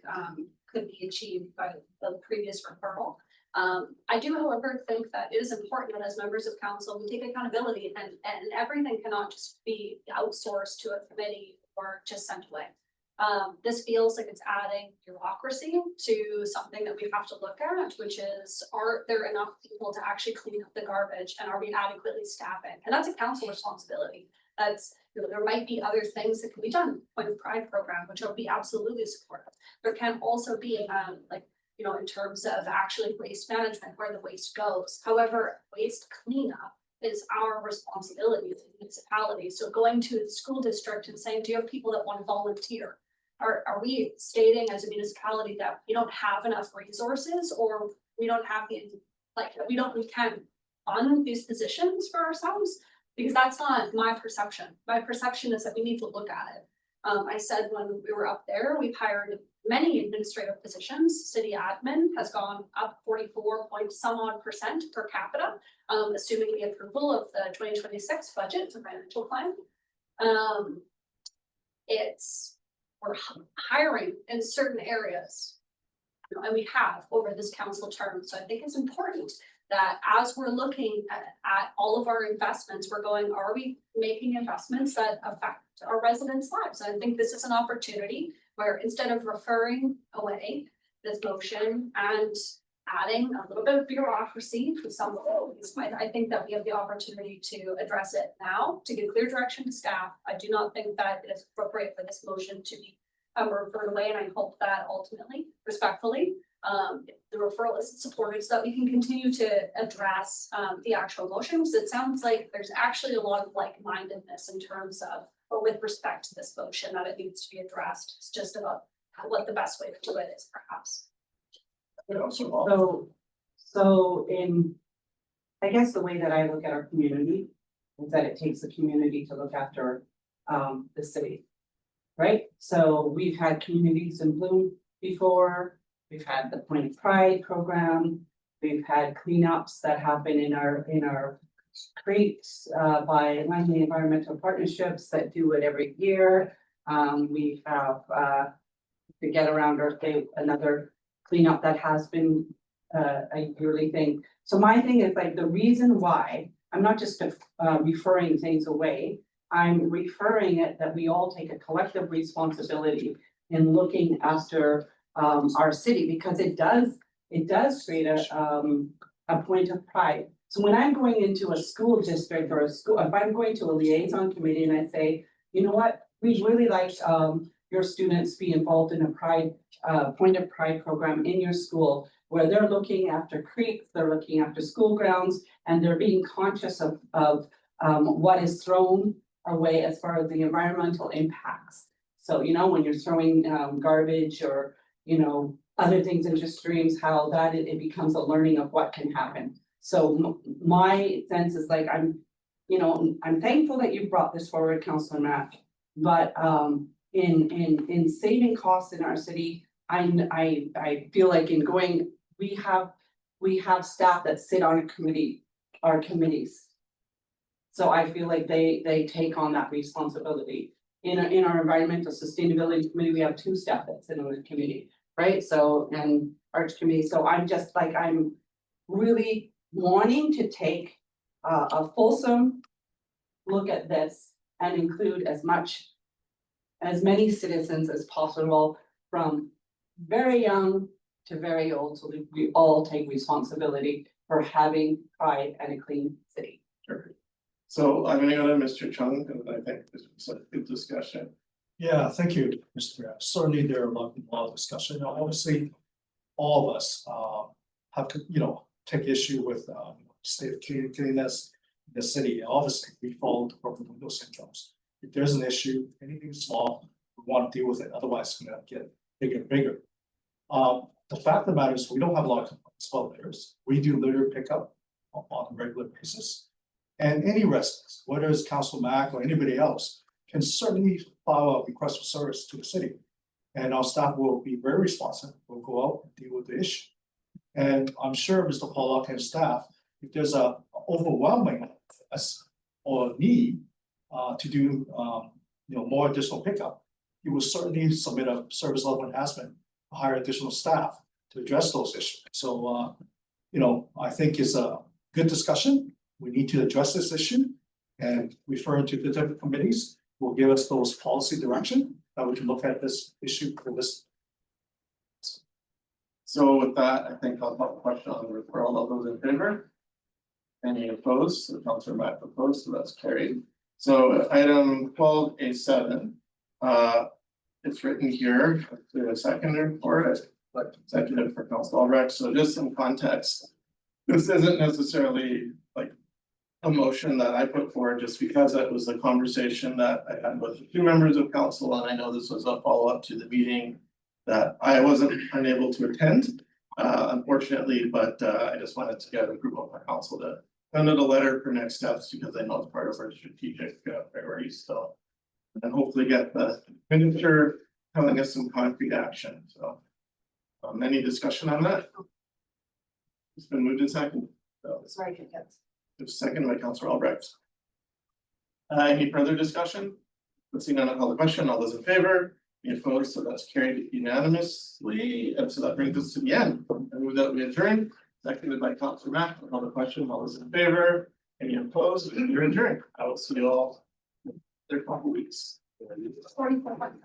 B: could be achieved by the previous referral. I do, however, think that it is important that as members of council, we take accountability and everything cannot just be outsourced to a committee or just sent away. This feels like it's adding bureaucracy to something that we have to look at, which is, are there enough people to actually clean up the garbage and are we adequately staffing? And that's a council responsibility. That's, there might be other things that can be done, point of pride program, which I would be absolutely supportive. There can also be in terms of actually waste management, where the waste goes. However, waste cleanup is our responsibility as a municipality. So going to the school district and saying, do you have people that want to volunteer? Are we stating as a municipality that we don't have enough resources, or we don't have we can fund these positions for ourselves? Because that's not my perception. My perception is that we need to look at it. I said when we were up there, we've hired many administrative positions. City admin has gone up 44% per capita, assuming the approval of the 2026 budget, the financial plan. we're hiring in certain areas. You know, and we have over this council term, so I think it's important that as we're looking at all of our investments, we're going, are we making investments that affect our residents' lives? And I think this is an opportunity where instead of referring away this motion and adding a little bit of bureaucracy to some of those, I think that we have the opportunity to address it now, to give clear direction to staff. I do not think that it is appropriate for this motion to be referred away, and I hope that ultimately, respectfully, the referral is supported so that we can continue to address the actual motion, because it sounds like there's actually a lot of like-mindedness in terms of, or with respect to this motion, that it needs to be addressed. It's just about what the best way to do it is, perhaps.
F: So I guess the way that I look at our community is that it takes the community to look after the city. Right? So we've had communities in bloom before, we've had the Point of Pride program, we've had cleanups that happen in our creeks by Langley Environmental Partnerships that do it every year. We have to get around Earth Day, another cleanup that has been a yearly thing. So my thing is like the reason why, I'm not just referring things away, I'm referring it that we all take a collective responsibility in looking after our city, because it does create a point of pride. So when I'm going into a school district or a school, if I'm going to a liaison committee and I say, you know what, we'd really like your students be involved in a point of pride program in your school, where they're looking after creeks, they're looking after school grounds, and they're being conscious of what is thrown away as far as the environmental impacts. So, you know, when you're throwing garbage or, you know, other things into streams, how that it becomes a learning of what can happen. So my sense is like, I'm thankful that you brought this forward, Councillor Matt, but in saving costs in our city, I feel like in going, we have staff that sit on our committees. So I feel like they take on that responsibility. In our environmental sustainability committee, we have 2 staff that sit on the committee, right? So, and arts committee, so I'm just like, I'm really wanting to take a fulsome look at this and include as many citizens as possible, from very young to very old, so we all take responsibility for having pride and a clean city.
C: Sure. So I'm gonna go to Mr. Chung, and I think this was a good discussion.
J: Yeah, thank you, Mr. Mayor. Certainly there are a lot of discussion. Now, obviously, all of us have to, take issue with state of cleanliness in the city. Obviously, we follow the broken window syndromes. If there's an issue, anything small, we want to deal with it. Otherwise, it's gonna get bigger and bigger. The fact of the matter is we don't have a lot of complaints about litters. We do litter pickup on a regular basis. And any residents, whether it's Council Mac or anybody else, can certainly file a request for service to the city. And our staff will be very responsive. We'll go out and deal with the issue. And I'm sure Mr. Pollock and staff, if there's a overwhelming or need to do more additional pickup, he will certainly submit a service level enhancement, hire additional staff to address those issues. So I think it's a good discussion. We need to address this issue, and referring to the different committees will give us those policy direction that we can look at this issue for this.
C: So with that, I think I'll call the question on the referral. All those in favor? Any opposed? So Councillor Matt opposed, so that's carried. So item 12A7, it's written here, the seconder for it, like executive for Council Albrecht. So just some context. This isn't necessarily like a motion that I put forward just because it was a conversation that I had with 2 members of council, and I know this was a follow-up to the meeting that I wasn't unable to attend, unfortunately, but I just wanted to get approval from council to send out a letter for next steps, because I know it's part of our strategic priorities still. And hopefully get the minister telling us some concrete action, so. Any discussion on that? It's been moved in second, so.
E: Sorry, yes.
C: It was second by Councillor Albrecht. Any further discussion? Seeing none, I'll call the question. All those in favor? Any opposed? So that's carried unanimously. And so that brings us to the end. I move that we adjourn. Seconded by Councilor Mack. I'll call the question. All those in favor? Any opposed? You're adjourned. I will see you all in a couple weeks.
B: 44.